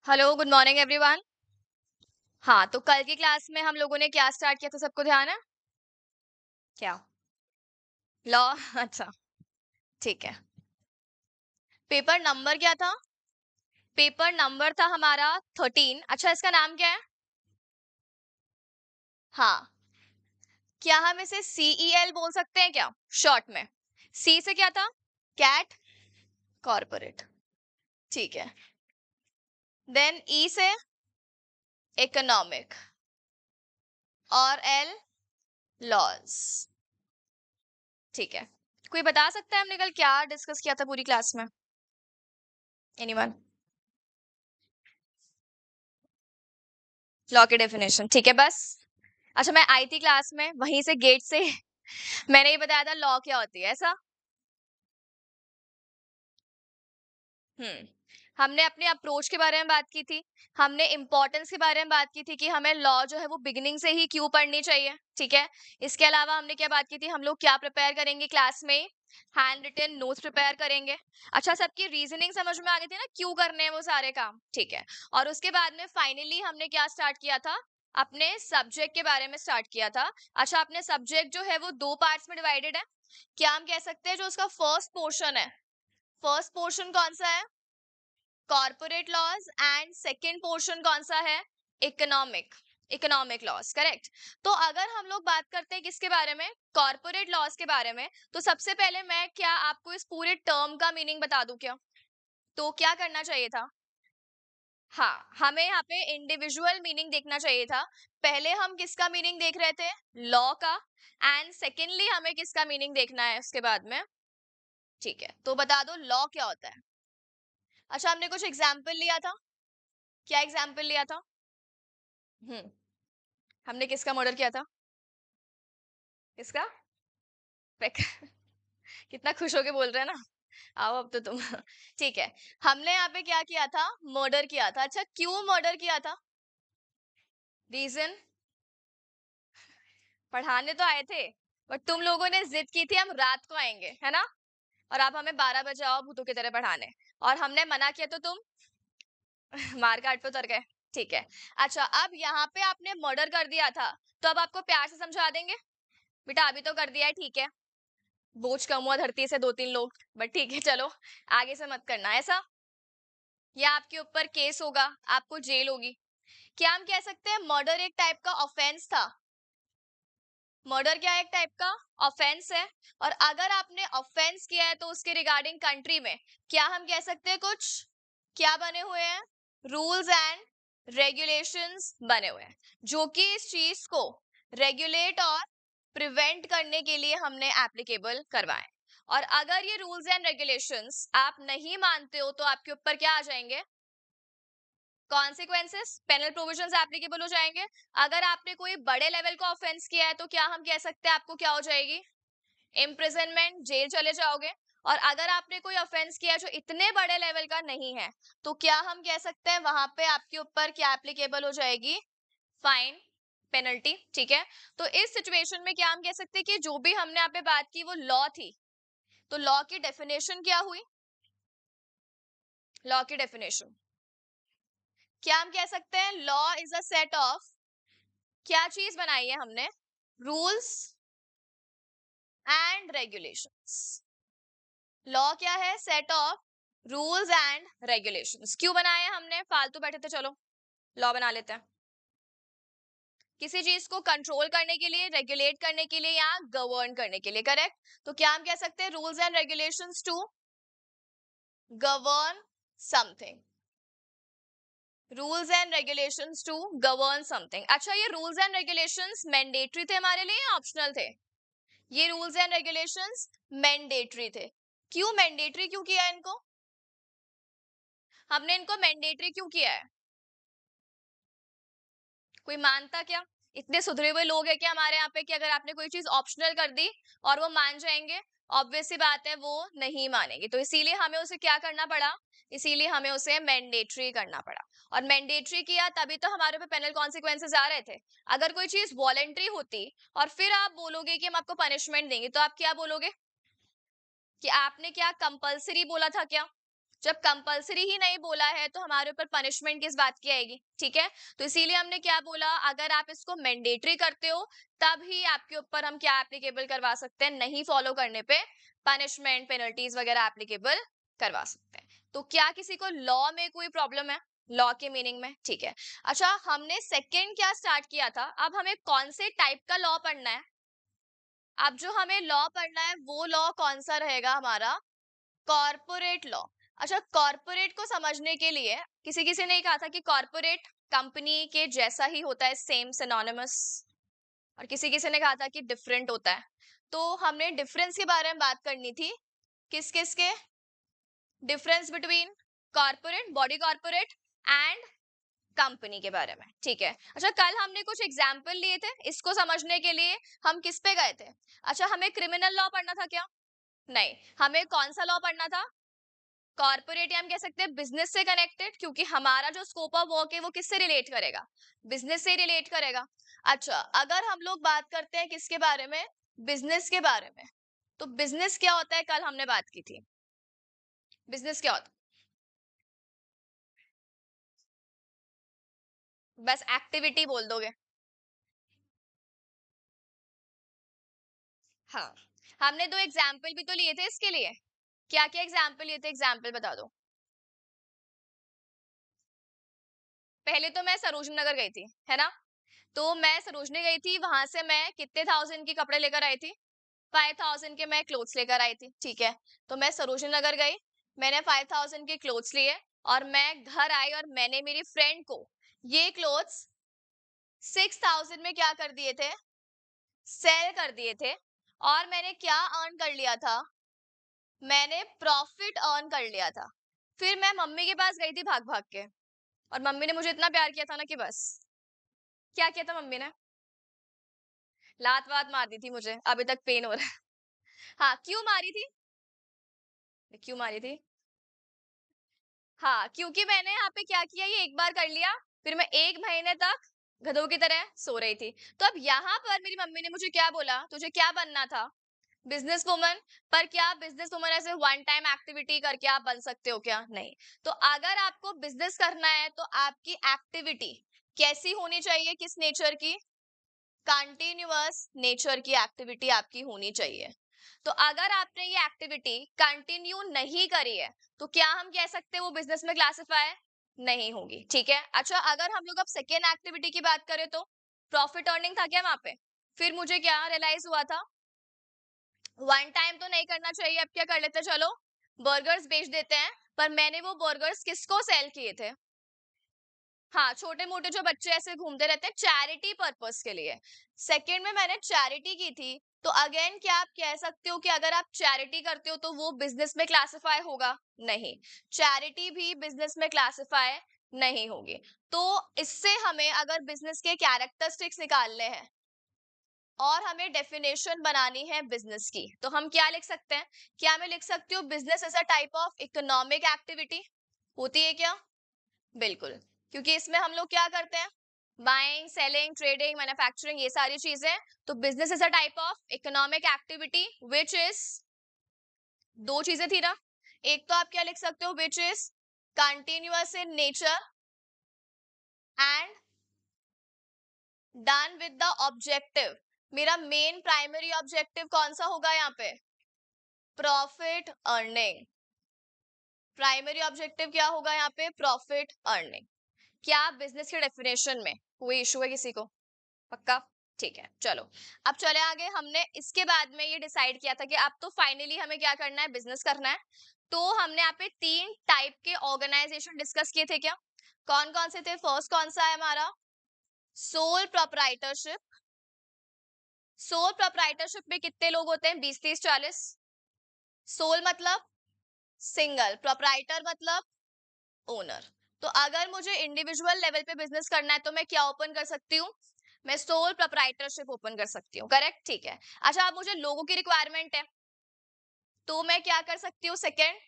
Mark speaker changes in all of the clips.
Speaker 1: Hello, good morning everyone. हाँ, तो कल की क्लास में हम लोगों ने क्या स्टार्ट किया था, सबको ध्यान है? क्या? लॉ। अच्छा, ठीक है। पेपर नंबर क्या था? पेपर नंबर था हमारा 13। अच्छा, इसका नाम क्या है? हाँ, क्या हम इसे CEL बोल सकते हैं क्या? शॉर्ट में। C से क्या था? Cat, corporate. ठीक है। देन E से इकोनॉमिक और L लॉज। ठीक है। कोई बता सकता है हमने कल क्या डिस्कस किया था पूरी क्लास में? एनीवन? लॉ की डेफिनेशन, ठीक है बस। अच्छा, मैं आई थी क्लास में, वहीं से गेट से मैंने ये बताया था लॉ क्या होती है, ऐसा। हम्म हमने अपने अप्रोच के बारे में बात की थी। हमने इंपॉर्टेंस के बारे में बात की थी कि हमें लॉ जो है वो बिगिनिंग से ही क्यों पढ़नी चाहिए, ठीक है। इसके अलावा हमने क्या बात की थी, हम लोग क्या प्रिपेयर करेंगे क्लास में? हैंड रिटन नोट्स प्रिपेयर करेंगे। अच्छा, सबकी रीजनिंग समझ में आ गई थी ना, क्यों करने हैं वो सारे काम, ठीक है। और उसके बाद में फाइनली हमने क्या स्टार्ट किया था? अपने सब्जेक्ट के बारे में स्टार्ट किया था। अच्छा, अपने सब्जेक्ट जो है वो दो पार्ट्स में डिवाइडेड है। क्या हम कह सकते हैं जो उसका फर्स्ट पोर्शन है, फर्स्ट पोर्शन कौन सा है? Corporate laws. And second portion कौन सा है? Economic, economic laws, correct. तो अगर हम लोग बात करते हैं किसके बारे में? कॉर्पोरेट लॉज के बारे में। तो सबसे पहले मैं क्या आपको इस पूरे टर्म का मीनिंग बता दूं क्या? तो क्या करना चाहिए था? हाँ, हमें यहाँ पे इंडिविजुअल मीनिंग देखना चाहिए था। पहले हम किसका मीनिंग देख रहे थे? लॉ का। एंड सेकेंडली हमें किसका मीनिंग देखना है उसके बाद में? ठीक है, तो बता दो लॉ क्या होता है। अच्छा, हमने कुछ एग्जाम्पल लिया था। क्या एग्जाम्पल लिया था? हम्म हमने किसका मर्डर किया था? किसका? पेक। कितना खुश होके बोल रहे हैं ना। आओ अब तो तुम ठीक है। हमने यहाँ पे क्या किया था? मर्डर किया था। अच्छा, क्यों मर्डर किया था? रीजन? पढ़ाने तो आए थे, बट तुम लोगों ने जिद की थी हम रात को आएंगे, है ना। और आप हमें 12 बजे आओ भूतों की तरह पढ़ाने। और हमने मना किया तो तुम मार काट पे उतर गए। ठीक है। अच्छा, अब यहाँ पे आपने मर्डर कर दिया था, तो अब आपको प्यार से समझा देंगे बेटा अभी तो कर दिया है, ठीक है। बोझ कम हुआ धरती से 2-3 लोग, बट ठीक है चलो, आगे से मत करना ऐसा। या आपके ऊपर केस होगा, आपको जेल होगी। क्या हम कह सकते हैं मर्डर एक टाइप का ऑफेंस था? मर्डर क्या है? एक टाइप का ऑफेंस है। और अगर आपने ऑफेंस किया है तो उसके रिगार्डिंग कंट्री में क्या हम कह सकते हैं कुछ? क्या बने हुए हैं? रूल्स एंड रेगुलेशंस बने हुए हैं, जो कि इस चीज को रेगुलेट और प्रिवेंट करने के लिए हमने एप्लीकेबल करवाए। और अगर ये रूल्स एंड रेगुलेशंस आप नहीं मानते हो तो आपके ऊपर क्या आ जाएंगे? कॉन्सिक्वेंसेस, पेनल प्रोविजंस एप्लीकेबल हो जाएंगे। अगर आपने कोई बड़े लेवल का ऑफेंस किया है तो क्या हम कह सकते हैं आपको क्या हो जाएगी? इम्प्रिजनमेंट, जेल चले जाओगे। और अगर आपने कोई ऑफेंस किया जो इतने बड़े लेवल का नहीं है तो क्या हम कह सकते हैं वहां पे आपके ऊपर क्या एप्लीकेबल हो जाएगी? फाइन, पेनल्टी, ठीक है। तो इस सिचुएशन में क्या हम कह सकते हैं कि जो भी हमने यहाँ पे बात की वो लॉ थी। तो लॉ की डेफिनेशन क्या हुई? लॉ की डेफिनेशन क्या हम कह सकते हैं? Law is a set of, क्या चीज बनाई है हमने? Rules and regulations. लॉ क्या है? Set of rules and regulations. क्यों बनाए हैं हमने? फालतू बैठे थे, चलो लॉ बना लेते हैं। किसी चीज को कंट्रोल करने के लिए, रेगुलेट करने के लिए या गवर्न करने के लिए, करेक्ट। तो क्या हम कह सकते हैं rules and regulations to govern something. Rules and regulations to govern something. अच्छा, ये रूल्स एंड रेगुलेशंस मैंडेटरी थे हमारे लिए या ऑप्शनल थे? ये रूल्स एंड रेगुलेशंस मैंडेटरी थे। क्यों मैंडेटरी क्यों किया इनको? हमने इनको मैंडेटरी क्यों किया है? कोई मानता क्या? इतने सुधरे हुए लोग हैं क्या हमारे यहाँ पे कि अगर आपने कोई चीज ऑप्शनल कर दी और वो मान जाएंगे? ऑब्वियस सी बात है वो नहीं मानेंगे, तो इसीलिए हमें उसे क्या करना पड़ा? इसीलिए हमें उसे मैंडेटरी करना पड़ा। और मैंडेटरी किया तभी तो हमारे पे पेनल कॉन्सिक्वेंसेज आ रहे थे। अगर कोई चीज वॉलेंट्री होती और फिर आप बोलोगे कि हम आपको पनिशमेंट देंगे, तो आप क्या बोलोगे? कि आपने क्या कंपलसरी बोला था क्या? जब कंपलसरी ही नहीं बोला है तो हमारे ऊपर पनिशमेंट किस बात की आएगी, ठीक है। तो इसीलिए हमने क्या बोला, अगर आप इसको मैंडेटरी करते हो तब ही आपके ऊपर हम क्या एप्लीकेबल करवा सकते हैं, नहीं फॉलो करने पे पनिशमेंट पेनल्टीज वगैरह एप्लीकेबल करवा सकते हैं। तो क्या किसी को लॉ में कोई प्रॉब्लम है, लॉ के मीनिंग में, ठीक है। अच्छा, हमने सेकंड क्या स्टार्ट किया था, अब हमें कौन से टाइप का लॉ पढ़ना है। अब जो हमें लॉ पढ़ना है वो लॉ कौन सा रहेगा हमारा, कॉर्पोरेट लॉ। अच्छा, कॉर्पोरेट को समझने के लिए किसी किसी ने कहा था कि कॉर्पोरेट कंपनी के जैसा ही होता है, सेम सिनोनिमस, और किसी किसी ने कहा था कि डिफरेंट होता है। तो हमने डिफरेंस के बारे में बात करनी थी, किस किस के, difference between corporate, body corporate and company के बारे में, ठीक है। अच्छा, कल हमने कुछ एग्जाम्पल लिए थे इसको समझने के लिए, हम किस पे गए थे। अच्छा, हमें क्रिमिनल लॉ पढ़ना था क्या, नहीं, हमें कौन सा लॉ पढ़ना था, कॉर्पोरेट, या हम कह सकते हैं बिजनेस से कनेक्टेड, क्योंकि हमारा जो स्कोप ऑफ वर्क है वो किससे रिलेट करेगा, बिजनेस से रिलेट करेगा। अच्छा, अगर हम लोग बात करते हैं किसके बारे में, बिजनेस के बारे में, तो बिजनेस क्या होता है, कल हमने बात की थी, बिजनेस क्या होता है, बस एक्टिविटी बोल दोगे। हाँ, हमने दो एग्जाम्पल भी तो लिए थे इसके लिए, क्या क्या एग्जाम्पल लिए थे, एग्जाम्पल बता दो। पहले तो मैं सरोजनी नगर गई थी, है ना। तो मैं सरोजनी गई थी, वहां से मैं कितने थाउजेंड के कपड़े लेकर आई थी, 5000 के मैं क्लोथ्स लेकर आई थी, ठीक है। तो मैं सरोजनी नगर गई, मैंने 5000 के क्लोथ्स लिए, और मैं घर आई और मैंने मेरी फ्रेंड को ये क्लोथ्स 6000 में क्या कर दिए थे, सेल कर दिए थे। और मैंने क्या अर्न कर लिया था, मैंने प्रॉफिट अर्न कर लिया था। फिर मैं मम्मी के पास गई थी भाग भाग के, और मम्मी ने मुझे इतना प्यार किया था ना कि बस। क्या किया था मम्मी ने, लात वात मार दी थी मुझे, अभी तक पेन हो रहा है। हाँ, क्यों मारी थी, क्यों मारी थी, हाँ, क्योंकि मैंने यहाँ पे क्या किया, ये एक बार कर लिया, फिर मैं 1 महीने तक गधों की तरह सो रही थी। तो अब यहाँ पर मेरी मम्मी ने मुझे क्या बोला, तुझे क्या बनना था, बिजनेस वुमन। पर क्या बिजनेस वुमन ऐसे वन टाइम एक्टिविटी करके आप बन सकते हो क्या, नहीं। तो अगर आपको बिजनेस करना है तो आपकी एक्टिविटी कैसी होनी चाहिए, किस नेचर की, कंटिन्यूअस नेचर की एक्टिविटी आपकी होनी चाहिए। तो अगर आपने ये एक्टिविटी कंटिन्यू नहीं करी है तो क्या हम कह सकते हैं वो बिजनेस में क्लासिफाई नहीं होगी, ठीक है। अच्छा, अगर हम लोग अब सेकेंड एक्टिविटी की बात करें तो प्रॉफिट अर्निंग था क्या वहां पे, फिर मुझे क्या रियलाइज हुआ था, वन टाइम तो नहीं करना चाहिए, अब क्या कर लेते हैं, चलो बर्गर्स बेच देते हैं। पर मैंने वो बर्गर्स किसको सेल किए थे, हाँ, छोटे मोटे जो बच्चे ऐसे घूमते रहते हैं चैरिटी पर्पस के लिए, सेकंड में मैंने चैरिटी की थी। तो अगेन क्या आप कह सकते हो कि अगर आप चैरिटी करते हो तो वो बिजनेस में क्लासिफाई होगा, नहीं, चैरिटी भी बिजनेस में क्लासिफाई नहीं होगी। तो इससे हमें अगर बिजनेस के कैरेक्टरिस्टिक्स निकालने हैं और हमें डेफिनेशन बनानी है बिजनेस की, तो हम क्या लिख सकते हैं, क्या मैं लिख सकती हूँ business is a type of economic activity, होती है क्या, बिल्कुल, क्योंकि इसमें हम लोग क्या करते हैं, बाइंग सेलिंग ट्रेडिंग मैन्युफैक्चरिंग, ये सारी चीजें। तो business is a type of economic activity which is, दो चीजें थी ना, एक तो आप क्या लिख सकते हो, which is continuous in nature and done with the objective, मेरा मेन प्राइमरी ऑब्जेक्टिव कौन सा होगा यहाँ पे, प्रॉफिट अर्निंग, प्राइमरी ऑब्जेक्टिव क्या होगा यहाँ पे, प्रॉफिट अर्निंग। क्या बिजनेस के डेफिनेशन में कोई इशू है किसी को, पक्का, ठीक है, चलो। अब चले आगे, हमने इसके बाद में ये डिसाइड किया था कि अब तो फाइनली हमें क्या करना है, बिजनेस करना है। तो हमने यहाँ पे 3 टाइप के ऑर्गेनाइजेशन डिस्कस किए थे क्या, कौन कौन से थे, फर्स्ट कौन सा है हमारा, सोल प्रोप्राइटरशिप। सोल प्रोप्राइटरशिप में कितने लोग होते हैं, 20 30 40। सोल मतलब सिंगल, प्रोप्राइटर मतलब ओनर। तो अगर मुझे इंडिविजुअल लेवल पे बिजनेस करना है तो मैं क्या ओपन कर सकती हूँ, मैं सोल प्रोप्राइटरशिप ओपन कर सकती हूँ, करेक्ट, ठीक है। अच्छा, अब मुझे लोगों की रिक्वायरमेंट है तो मैं क्या कर सकती हूँ, सेकेंड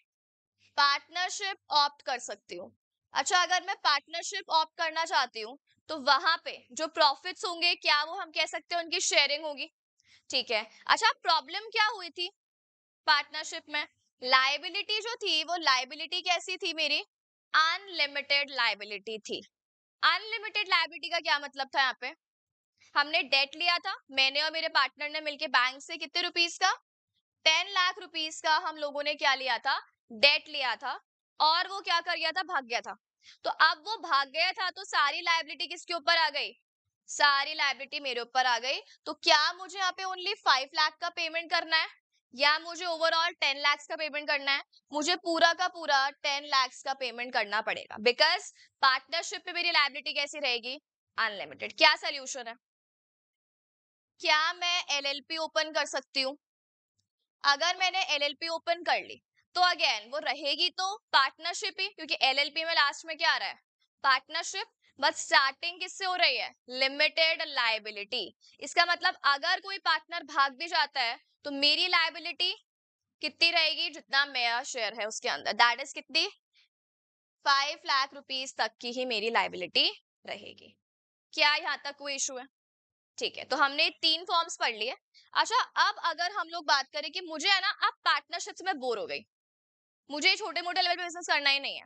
Speaker 1: पार्टनरशिप ऑप्ट कर सकती हूँ। अच्छा, अगर मैं पार्टनरशिप ऑप्ट करना चाहती हूँ तो वहां पे जो प्रॉफिट्स होंगे क्या वो हम कह सकते हैं उनकी शेयरिंग होगी, ठीक है। अच्छा, प्रॉब्लम क्या हुई थी पार्टनरशिप में, लाइबिलिटी जो थी वो लाइबिलिटी कैसी थी मेरी? अनलिमिटेड लाइबिलिटी थी। अनलिमिटेड लाइबिलिटी का क्या मतलब था यहाँ पे? हमने डेट लिया था, मैंने और मेरे पार्टनर ने मिलके बैंक से, कितने रुपीस का? 10 लाख रुपीस का हम लोगों ने क्या लिया था? डेट लिया था। और वो क्या कर गया था? भाग गया था। तो अब वो भाग गया था तो सारी लायबिलिटी किसके ऊपर आ गई? सारी लायबिलिटी मेरे ऊपर आ गई। तो क्या मुझे यहाँ पे ओनली 5 लाख का पेमेंट करना है या मुझे ओवरऑल 10 लाख का पेमेंट करना है? मुझे पूरा का पूरा 10 लाख का पेमेंट करना पड़ेगा, बिकॉज पार्टनरशिप पे मेरी लायबिलिटी कैसी रहेगी? अनलिमिटेड। क्या सोल्यूशन है? क्या मैं एलएलपी ओपन कर सकती हूँ? अगर मैंने एलएलपी ओपन कर ली तो अगेन वो रहेगी तो पार्टनरशिप ही, क्योंकि एलएलपी में लास्ट में क्या आ रहा है? पार्टनरशिप। बट स्टार्टिंग किससे हो रही है? Limited liability. इसका मतलब अगर कोई पार्टनर भाग भी जाता है तो मेरी लायबिलिटी कितनी रहेगी? जितना मेरा शेयर है उसके अंदर, दैट इज कितनी? 5 लाख रुपीस तक की ही मेरी लायबिलिटी रहेगी। क्या यहाँ तक कोई इशू है? ठीक है, तो हमने 3 फॉर्म्स पढ़ लिए। अच्छा, अब अगर हम लोग बात करें कि मुझे है ना अब पार्टनरशिप से मैं बोर हो गई, मुझे छोटे मोटे लेवल पे बिजनेस करना ही नहीं है,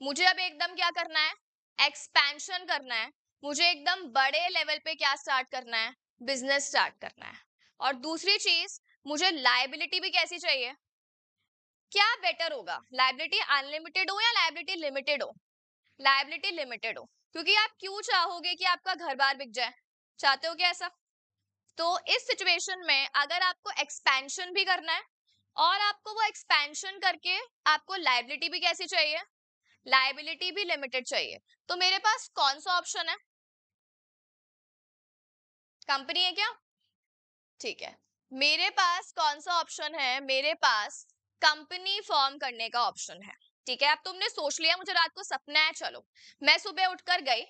Speaker 1: मुझे अब एकदम क्या करना है? एक्सपेंशन करना है। मुझे एकदम बड़े लेवल पे क्या स्टार्ट करना है? बिजनेस स्टार्ट करना है। और दूसरी चीज, मुझे लायबिलिटी भी कैसी चाहिए? क्या बेटर होगा, लायबिलिटी अनलिमिटेड हो या लायबिलिटी लिमिटेड हो? लायबिलिटी लिमिटेड हो, क्योंकि आप क्यों चाहोगे कि आपका घर बार बिक जाए? चाहते हो क्या ऐसा? तो इस सिचुएशन में अगर आपको एक्सपेंशन भी करना है और आपको वो एक्सपेंशन करके आपको लायबिलिटी भी कैसी चाहिए? लायबिलिटी भी लिमिटेड चाहिए, तो मेरे पास कौन सा ऑप्शन है? कंपनी है क्या? ठीक है, मेरे पास कौन सा ऑप्शन है? मेरे पास कंपनी फॉर्म करने का ऑप्शन है। ठीक है, अब तुमने सोच लिया मुझे रात को सपना है, चलो मैं सुबह उठकर गई,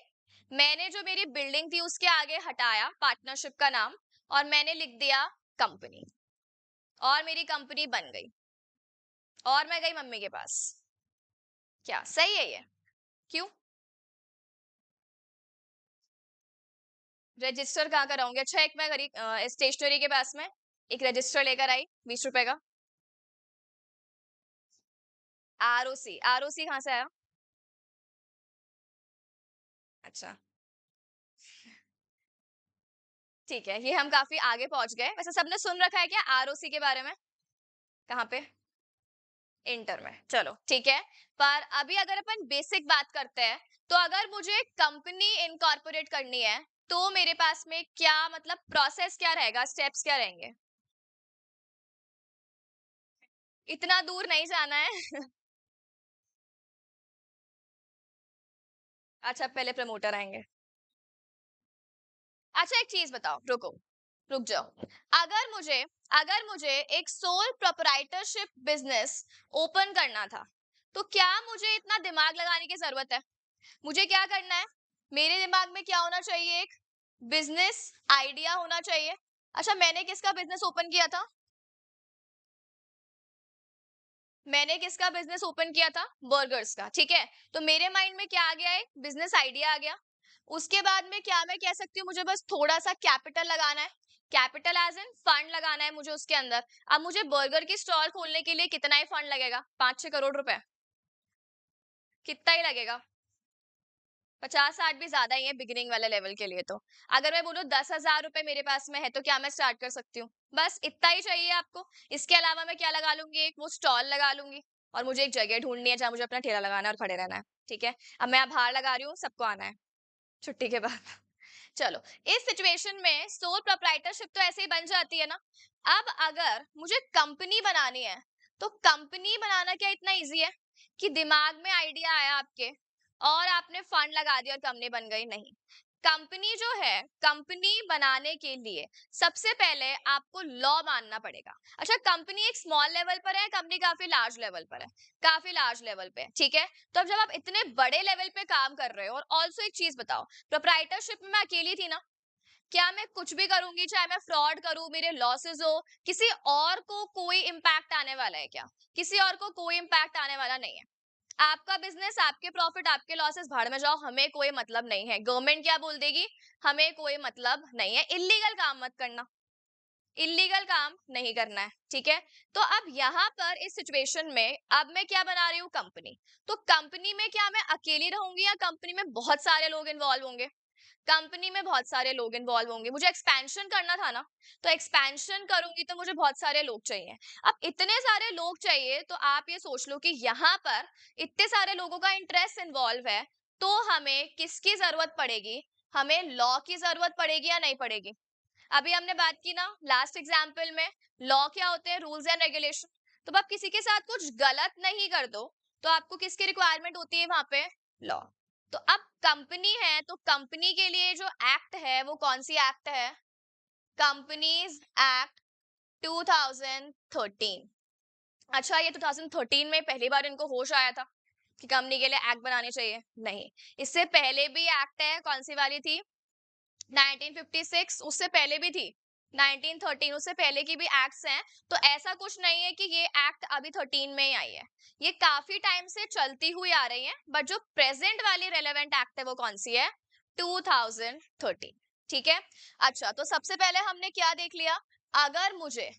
Speaker 1: मैंने जो मेरी बिल्डिंग थी उसके आगे हटाया पार्टनरशिप का नाम और मैंने लिख दिया कंपनी, और मेरी कंपनी बन गई और मैं गई मम्मी के पास। क्या सही है ये? क्यों? रजिस्टर कहाँ कराऊंगी? अच्छा, एक मैं करी स्टेशनरी के पास में एक रजिस्टर लेकर आई 20 रुपए का। आरओसी, आरओसी कहाँ से आया? अच्छा, ठीक है, ये हम काफी आगे पहुंच गए। वैसे सबने सुन रखा है क्या आरओसी के बारे में? कहाँ पे? इंटर में। चलो ठीक है, पर अभी अगर अपन बेसिक बात करते हैं तो अगर मुझे कंपनी इनकॉर्पोरेट करनी है तो मेरे पास में क्या मतलब प्रोसेस क्या रहेगा, स्टेप्स क्या रहेंगे? इतना दूर नहीं जाना है। अच्छा, पहले प्रमोटर आएंगे। अच्छा, एक चीज बताओ, रुको, रुक जाओ। अगर मुझे अगर मुझे एक सोल प्रोप्राइटरशिप बिजनेस ओपन करना था तो क्या मुझे इतना दिमाग लगाने की जरूरत है? मुझे क्या करना है? मेरे दिमाग में क्या होना चाहिए? एक बिजनेस आइडिया होना चाहिए। अच्छा, मैंने किसका बिजनेस ओपन किया था? मैंने किसका बिजनेस ओपन किया था? बर्गर्स का। ठीक है, तो मेरे माइंड में क्या आ गया? एक बिजनेस आइडिया आ गया। उसके बाद में क्या मैं कह सकती हूँ? मुझे बस थोड़ा सा कैपिटल लगाना है। कैपिटल एज इन फंड लगाना है मुझे उसके अंदर। अब मुझे बर्गर की स्टॉल खोलने के लिए कितना ही फंड लगेगा? 5-6 करोड़ रुपए। कितना ही लगेगा? 50-60 भी ज्यादा ही है बिगिनिंग वाले लेवल के लिए। तो अगर मैं बोलूँ 10,000 रुपए मेरे पास में है तो क्या मैं स्टार्ट कर सकती हूँ? बस इतना ही चाहिए आपको। इसके अलावा मैं क्या लगा लूंगी? एक वो स्टॉल लगा लूंगी और मुझे एक जगह ढूंढनी है जहाँ मुझे अपना ठेला लगाना है और खड़े रहना है। ठीक है, अब मैं बाहर लगा रही हूँ, सबको आना है छुट्टी के बाद। चलो, इस सिचुएशन में सोल प्रोप्राइटरशिप तो ऐसे ही बन जाती है ना। अब अगर मुझे कंपनी बनानी है तो कंपनी बनाना क्या इतना इजी है कि दिमाग में आइडिया आया आपके और आपने फंड लगा दिया और कंपनी बन गई? नहीं। कंपनी जो है, कंपनी बनाने के लिए सबसे पहले आपको लॉ मानना पड़ेगा। अच्छा, कंपनी एक स्मॉल लेवल पर है, कंपनी काफी लार्ज लेवल पर है? काफी लार्ज लेवल पे है। ठीक है, तो अब जब आप इतने बड़े लेवल पे काम कर रहे हो, और ऑल्सो एक चीज बताओ, प्रोप्राइटरशिप में मैं अकेली थी ना, क्या मैं कुछ भी करूंगी, चाहे मैं फ्रॉड करूं, मेरे लॉसेस हो, किसी और को कोई इम्पैक्ट आने वाला है क्या? किसी और को कोई इम्पैक्ट आने वाला नहीं है। आपका बिजनेस, आपके प्रॉफिट, आपके लॉसेस, भाड़ में जाओ, हमें कोई मतलब नहीं है। गवर्नमेंट क्या बोल देगी, हमें कोई मतलब नहीं है। इलीगल काम मत करना। इलीगल काम नहीं करना है, ठीक है। तो अब यहाँ पर इस सिचुएशन में अब मैं क्या बना रही हूँ, कंपनी। तो कंपनी में क्या मैं अकेली रहूंगी या कंपनी में बहुत सारे लोग इन्वॉल्व होंगे? कंपनी में बहुत सारे लोग इन्वॉल्व होंगे, मुझे एक्सपेंशन करना था ना, तो एक्सपेंशन करूंगी तो मुझे बहुत सारे लोग चाहिए। अब इतने सारे लोग चाहिए तो आप ये सोच लो कि यहाँ पर इतने सारे लोगों का इंटरेस्ट इन्वॉल्व है, तो हमें किसकी जरूरत पड़ेगी? हमें लॉ की जरूरत पड़ेगी या नहीं पड़ेगी? अभी हमने बात की ना लास्ट एग्जाम्पल में, लॉ क्या होते हैं? Rules and regulation. तो आप किसी के साथ कुछ गलत नहीं कर दो तो आपको किसकी रिक्वायरमेंट होती है वहां पे? लॉ। तो अब कंपनी है तो कंपनी के लिए जो एक्ट है वो कौन सी एक्ट है? Companies act 2013। अच्छा, ये 2013 में पहली बार इनको होश आया था कि कंपनी के लिए एक्ट बनाने चाहिए? नहीं, इससे पहले भी एक्ट है। कौन सी वाली थी? 1956। उससे पहले भी थी 1913, उससे पहले की भी एक्ट्स हैं। तो ऐसा कुछ नहीं है कि ये एक्ट अभी 13 में ही आई है, ये काफी टाइम से चलती हुई आ रही है। बट जो प्रेजेंट वाली रेलेवेंट एक्ट है वो कौन सी है? 2013, ठीक है। अच्छा, तो सबसे पहले हमने क्या देख लिया? अगर मुझे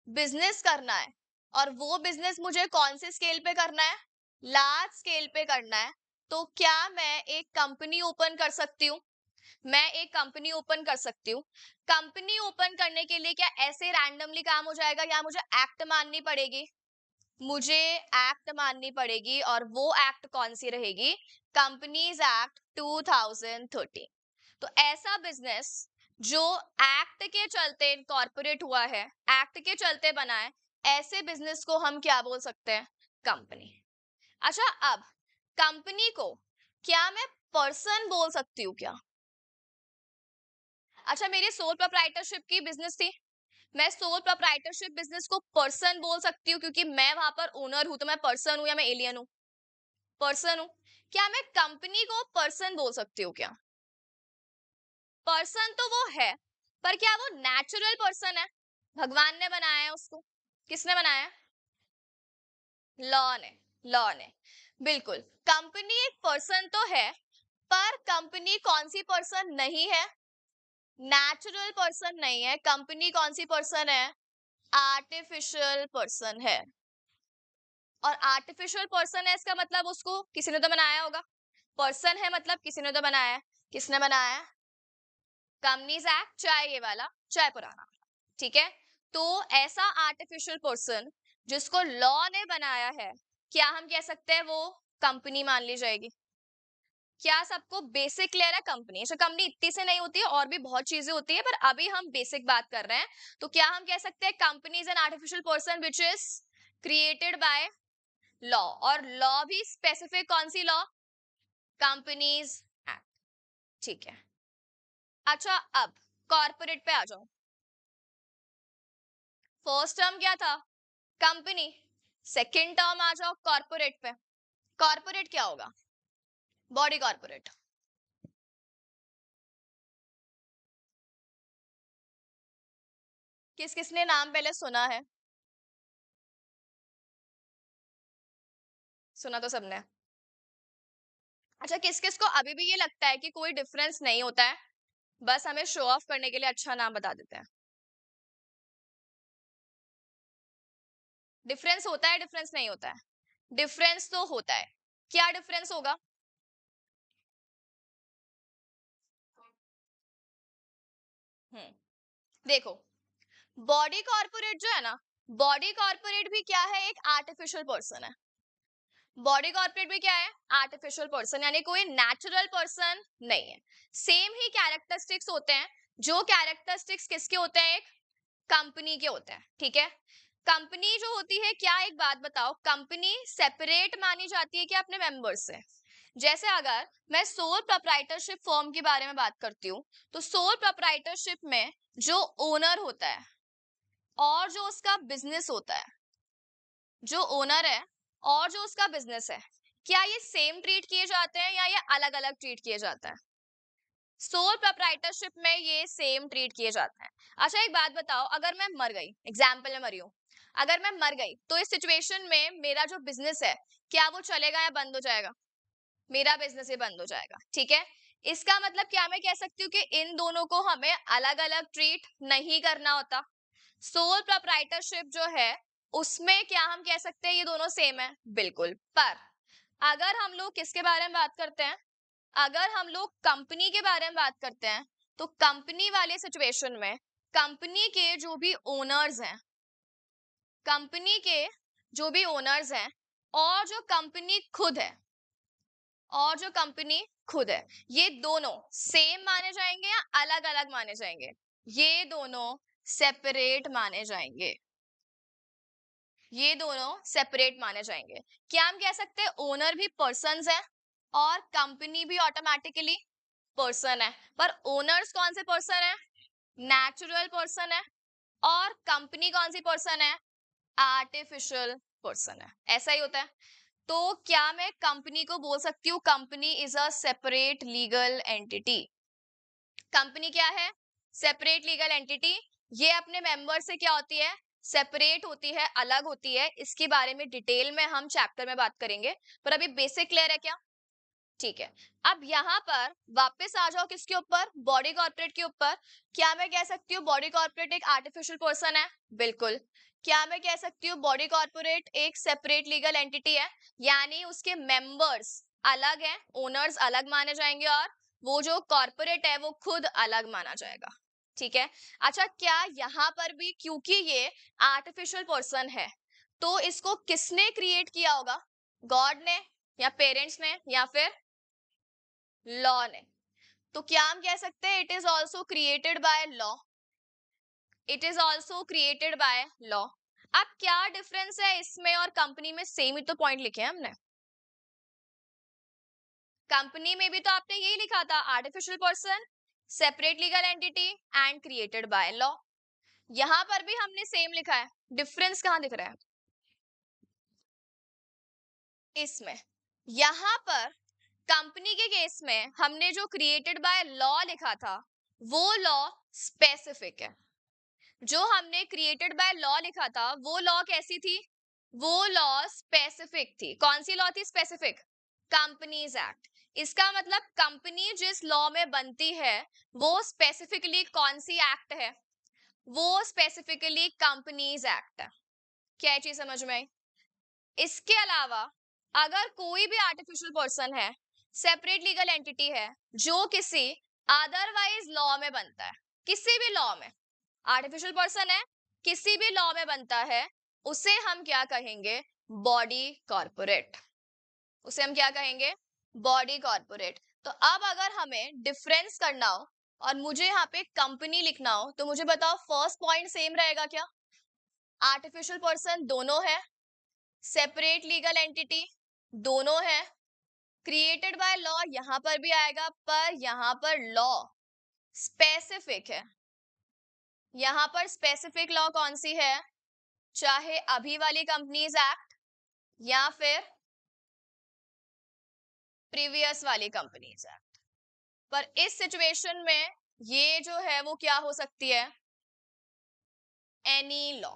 Speaker 1: बिजनेस करना है और वो बिजनेस मुझे कौन से स्केल पे करना है? लार्ज स्केल पे करना है। तो क्या मैं एक कंपनी ओपन कर सकती हूँ? मैं एक कंपनी ओपन कर सकती हूँ। कंपनी ओपन करने के लिए क्या ऐसे रैंडमली काम हो जाएगा या मुझे एक्ट माननी पड़ेगी? मुझे एक्ट माननी पड़ेगी, और वो एक्ट कौन सी रहेगी? Companies act 2013। तो ऐसा बिजनेस जो एक्ट के चलते इनकॉर्पोरेट हुआ है, एक्ट के चलते बना है, ऐसे बिजनेस को हम क्या बोल सकते हैं? कंपनी। अच्छा, अब कंपनी को क्या मैं पर्सन बोल सकती हूँ क्या? अच्छा, मेरी सोल प्रोप्राइटरशिप की बिजनेस थी, मैं सोल प्रोप्राइटरशिप बिजनेस को पर्सन बोल सकती हूँ क्योंकि मैं वहां पर ओनर हूं, तो मैं पर्सन हूं या मैं एलियन हूं? पर्सन हूं। क्या मैं कंपनी को पर्सन बोल सकती हूँ क्या? पर्सन तो वो है, पर क्या वो नेचुरल पर्सन है? भगवान ने बनाया है उसको। किसने बनाया है? लॉ ने। लॉ ने। बिल्कुल। कंपनी एक पर्सन तो है, पर कंपनी कौन सी पर्सन नहीं है? नेचुरल पर्सन नहीं है। कंपनी कौन सी पर्सन है? आर्टिफिशियल पर्सन है। और आर्टिफिशियल पर्सन है इसका मतलब उसको किसी ने तो बनाया होगा। पर्सन है मतलब किसी ने तो बनाया है। किसने बनाया है? कंपनीज एक्ट, चाहे ये वाला चाहे पुराना, ठीक है। तो ऐसा आर्टिफिशियल पर्सन जिसको लॉ ने बनाया है, क्या हम कह सकते हैं वो कंपनी मान ली जाएगी? क्या सबको बेसिक क्लियर है? कंपनी, अच्छा कंपनी इतनी से नहीं होती है, और भी बहुत चीजें होती है, पर अभी हम बेसिक बात कर रहे हैं। तो क्या हम कह सकते हैं company is an artificial person which is created by law? और लॉ भी स्पेसिफिक कौन सी लॉ? कंपनीज एक्ट, ठीक है। अच्छा, अब कॉर्पोरेट पे आ जाओ। फर्स्ट टर्म क्या था? कंपनी। सेकंड टर्म आ जाओ कॉर्पोरेट पे। कॉर्पोरेट क्या होगा? Body corporate. किस किसने नाम पहले सुना है? सुना तो सबने। अच्छा, किस किस को अभी भी ये लगता है कि कोई डिफरेंस नहीं होता है, बस हमें शो ऑफ करने के लिए अच्छा नाम बता देते हैं? डिफरेंस होता है, डिफरेंस नहीं होता है? डिफरेंस तो होता है। क्या डिफरेंस होगा? देखो, बॉडी कॉर्पोरेट जो है ना, बॉडी कॉर्पोरेट भी क्या है? एक आर्टिफिशियल पर्सन है। बॉडी कॉर्पोरेट भी क्या है? आर्टिफिशियल पर्सन, यानी कोई नेचुरल पर्सन नहीं है। सेम ही कैरेक्टरिस्टिक्स होते हैं, जो कैरेक्टरिस्टिक्स किसके होते हैं? एक कंपनी के होते हैं, ठीक है। कंपनी जो होती है, क्या एक बात बताओ, कंपनी सेपरेट मानी जाती है क्या अपने मेंबर्स से? जैसे अगर मैं सोल प्रोप्राइटरशिप फॉर्म के बारे में बात करती हूँ, तो सोल प्रोप्राइटरशिप में जो ओनर होता है और जो उसका बिजनेस होता है, जो ओनर है और जो उसका बिजनेस है, क्या ये सेम ट्रीट किए जाते हैं या ये अलग अलग ट्रीट किए जाता है? सोल प्रोप्राइटरशिप में ये सेम ट्रीट किए जाते हैं। अच्छा, एक बात बताओ, अगर मैं मर गई, एग्जाम्पल में मरी हूं, अगर मैं मर गई तो इस सिचुएशन में मेरा जो बिजनेस है, क्या वो चलेगा या बंद हो जाएगा? मेरा बिजनेस ही बंद हो जाएगा, ठीक है। इसका मतलब क्या मैं कह सकती हूँ कि इन दोनों को हमें अलग अलग ट्रीट नहीं करना होता? सोल प्रोप्राइटरशिप जो है उसमें क्या हम कह सकते हैं ये दोनों सेम है? बिल्कुल। पर अगर हम लोग किसके बारे में बात करते हैं, अगर हम लोग कंपनी के बारे में बात करते हैं, तो कंपनी वाले सिचुएशन में कंपनी के जो भी ओनर्स हैं, कंपनी के जो भी ओनर्स हैं और जो कंपनी खुद है, और जो कंपनी खुद है, ये दोनों सेम माने जाएंगे या अलग अलग माने जाएंगे? ये दोनों सेपरेट माने जाएंगे। ये दोनों सेपरेट माने जाएंगे। क्या हम कह सकते हैं ओनर भी पर्सन्स है और कंपनी भी ऑटोमेटिकली पर्सन है, पर ओनर्स कौन से पर्सन है? नेचुरल पर्सन है। और कंपनी कौन सी पर्सन है? आर्टिफिशियल पर्सन है। ऐसा ही होता है। तो क्या मैं कंपनी को बोल सकती हूँ company is a separate legal entity? Company क्या है? Separate legal entity. ये अपने मेंबर से क्या होती है? सेपरेट होती है, अलग होती है। इसके बारे में डिटेल में हम चैप्टर में बात करेंगे, पर अभी बेसिक क्लियर है क्या? ठीक है। अब यहाँ पर वापस आ जाओ किसके ऊपर? बॉडी कॉर्पोरेट के ऊपर। क्या मैं कह सकती हूँ बॉडी कॉर्पोरेट एक आर्टिफिशियल पर्सन है? बिल्कुल। क्या मैं कह सकती हूँ बॉडी कॉर्पोरेट एक सेपरेट लीगल एंटिटी है? यानी उसके मेंबर्स अलग हैं, ओनर्स अलग माने जाएंगे और वो जो कॉर्पोरेट है वो खुद अलग माना जाएगा। ठीक है। अच्छा, क्या यहाँ पर भी क्योंकि ये आर्टिफिशियल पर्सन है तो इसको किसने क्रिएट किया होगा? गॉड ने, या पेरेंट्स ने, या फिर लॉ ने? तो क्या हम कह सकते हैं it is also created by law? It is also created by law. अब क्या डिफरेंस है इसमें और कंपनी में? सेम ही तो पॉइंट लिखे हैं हमने। कंपनी में भी तो आपने यही लिखा था, artificial person, separate legal entity and created by law. यहां पर भी हमने सेम लिखा है। डिफरेंस कहां दिख रहा है इसमें? यहां पर कंपनी के केस में हमने जो क्रिएटेड बाय लॉ लिखा था वो लॉ स्पेसिफिक है। जो हमने क्रिएटेड बाय लॉ लिखा था वो लॉ कैसी थी? वो लॉ स्पेसिफिक थी। कौन सी लॉ थी स्पेसिफिक? Companies act. इसका मतलब कंपनी जिस लॉ में बनती है वो स्पेसिफिकली कौन सी एक्ट है? वो स्पेसिफिकली कंपनीज एक्ट है। क्या ये चीज समझ में आई? इसके अलावा अगर कोई भी आर्टिफिशियल पर्सन है, सेपरेट लीगल एंटिटी है, जो किसी अदरवाइज लॉ में बनता है, किसी भी लॉ में आर्टिफिशियल पर्सन है, किसी भी लॉ में बनता है, उसे हम क्या कहेंगे? Body corporate. उसे हम क्या कहेंगे? Body corporate. तो अब अगर हमें डिफरेंस करना हो और मुझे यहाँ पे कंपनी लिखना हो तो मुझे बताओ फर्स्ट पॉइंट सेम रहेगा क्या? आर्टिफिशियल पर्सन दोनों है, सेपरेट लीगल एंटिटी दोनों है, क्रिएटेड बाय लॉ यहां पर भी आएगा, पर यहां पर लॉ स्पेसिफिक है। यहां पर स्पेसिफिक लॉ कौन सी है? चाहे अभी वाली कंपनीज एक्ट या फिर प्रीवियस वाली कंपनीज एक्ट। पर इस सिचुएशन में ये जो है वो क्या हो सकती है? Any law.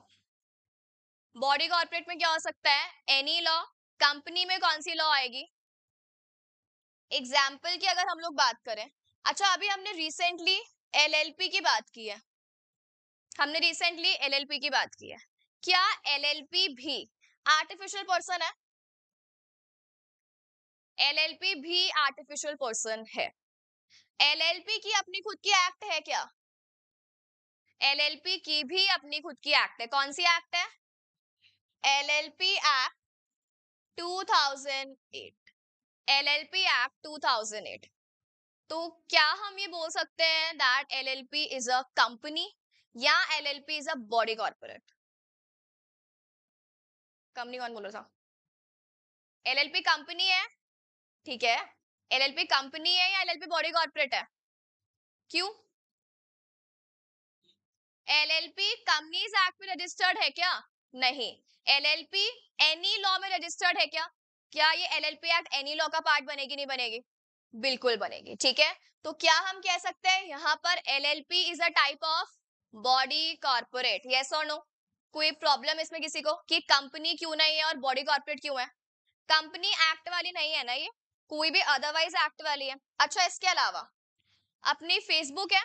Speaker 1: बॉडी कॉर्पोरेट में क्या हो सकता है? Any law. कंपनी में कौन सी लॉ आएगी? एग्जाम्पल की अगर हम लोग बात करें, अच्छा अभी हमने रिसेंटली एलएलपी की बात की है, हमने रिसेंटली एलएलपी की बात की है। क्या एलएलपी भी आर्टिफिशियल पर्सन है? एलएलपी भी आर्टिफिशियल पर्सन है। एलएलपी की अपनी खुद की एक्ट है क्या? एलएलपी की भी अपनी खुद की एक्ट है। कौन सी एक्ट है? LLP act 2008। LLP act 2008। तो क्या हम ये बोल सकते हैं that LLP is a company या LLP is a body corporate? Company कौन बोल रहा था? एलएलपी कंपनी है, ठीक है। एलएलपी कंपनी है या एलएलपी बॉडी कॉर्पोरेट है? क्यों? एलएलपी कंपनीज एक्ट में रजिस्टर्ड है क्या? नहीं। एलएलपी एनी लॉ में रजिस्टर्ड है क्या? क्या ये एलएलपी एक्ट एनी लॉ का पार्ट बनेगी? नहीं बनेगी? बिल्कुल बनेगी। ठीक है। तो क्या हम कह सकते हैं यहाँ पर LLP is a type of body corporate? Yes और नो? कोई प्रॉब्लम इसमें किसी को कि कंपनी क्यों नहीं है और बॉडी कॉर्पोरेट क्यों है? कंपनी एक्ट वाली नहीं है ना ये, कोई भी अदरवाइज एक्ट वाली है। अच्छा, इसके अलावा अपनी फेसबुक है,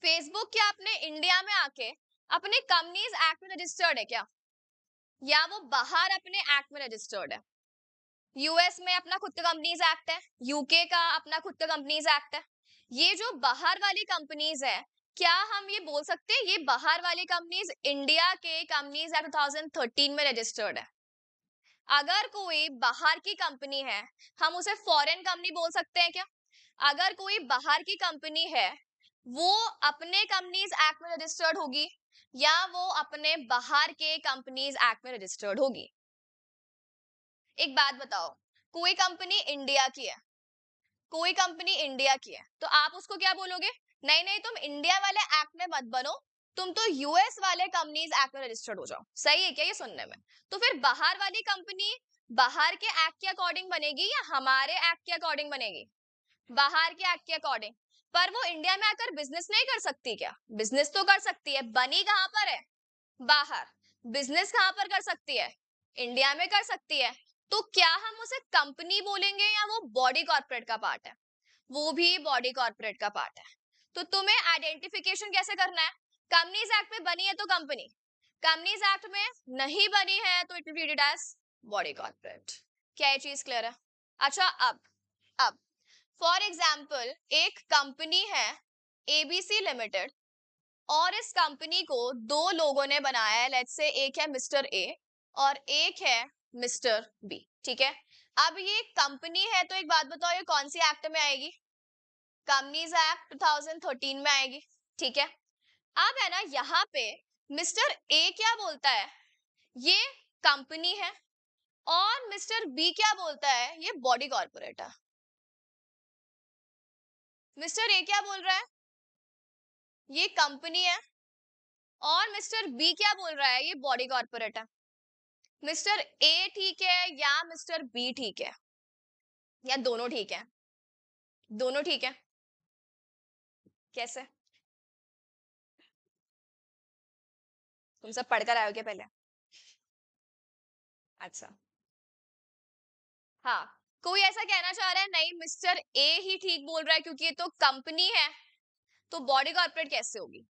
Speaker 1: फेसबुक क्या अपने इंडिया में आके अपने कंपनीज एक्ट में रजिस्टर्ड है क्या, या वो बाहर अपने एक्ट में रजिस्टर्ड है? यूएस में अपना खुद का कंपनीज एक्ट है, यूके का अपना खुद का कंपनीज एक्ट है। ये जो बाहर वाली कंपनीज है, क्या हम ये बोल सकते हैं ये बाहर वाली कंपनीज इंडिया के कंपनीज एक्ट 2013 में रजिस्टर्ड है? अगर कोई बाहर की कंपनी है, हम उसे फॉरेन कंपनी बोल सकते हैं क्या? अगर कोई बाहर की कंपनी है, वो अपने कंपनीज एक्ट में रजिस्टर्ड होगी, या वो अपने बाहर के कंपनीज एक्ट में रजिस्टर्ड होगी? एक बात बताओ, कोई कंपनी इंडिया की है, कोई कंपनी इंडिया की है, तो आप उसको क्या बोलोगे? नहीं नहीं, तुम इंडिया वाले एक्ट में मत बनो, तुम तो यूएस वाले कंपनीज एक्ट में रजिस्टर्ड हो जाओ। सही है क्या ये सुनने में? तो फिर बाहर वाली कंपनी बाहर के एक्ट के अकॉर्डिंग बनेगी या हमारे एक्ट के अकॉर्डिंग बनेगी? बाहर के एक्ट के अकॉर्डिंग। पर वो इंडिया में आकर बिजनेस नहीं कर सकती क्या? बिजनेस तो कर सकती है, बनी कहां पर है? बाहर। बिजनेस कहां पर कर सकती है? इंडिया में कर सकती है। तो क्या हम उसे कंपनी बोलेंगे या वो बॉडी कॉर्पोरेट का पार्ट है? वो भी बॉडी कॉर्पोरेट का पार्ट है। तो तुम्हें आइडेंटिफिकेशन कैसे करना है? कंपनीज एक्ट में बनी है तो कंपनी, कंपनीज एक्ट में नहीं बनी है तो it will be treated as body corporate. क्या ये चीज क्लियर है? अच्छा, अब फॉर एग्जाम्पल एक कंपनी है एबीसी लिमिटेड, और इस कंपनी को दो लोगों ने बनाया है, लेट्स से एक है मिस्टर ए और एक है मिस्टर बी, ठीक है? अब ये कंपनी है, तो एक बात बताओ ये कौन सी एक्ट में आएगी? कंपनीज एक्ट 2013 में आएगी, ठीक है? अब है ना, यहाँ पे मिस्टर ए क्या बोलता है? ये कंपनी है। और मिस्टर बी क्या बोलता है? ये बॉडी कॉर्पोरेट है। मिस्टर ए क्या बोल रहा है? ये कंपनी है। और मिस्टर बी क्या बोल रहा है? ये बॉडी कॉर्पोरेट है। मिस्टर ए ठीक है या मिस्टर बी ठीक है, या दोनों ठीक है? दोनों ठीक है। कैसे? तुम सब पढ़कर आए हो क्या पहले? अच्छा, हाँ। कोई ऐसा कहना चाह रहा है नहीं मिस्टर ए ही ठीक बोल रहा है क्योंकि ये तो कंपनी है, तो बॉडी कॉर्पोरेट कैसे होगी?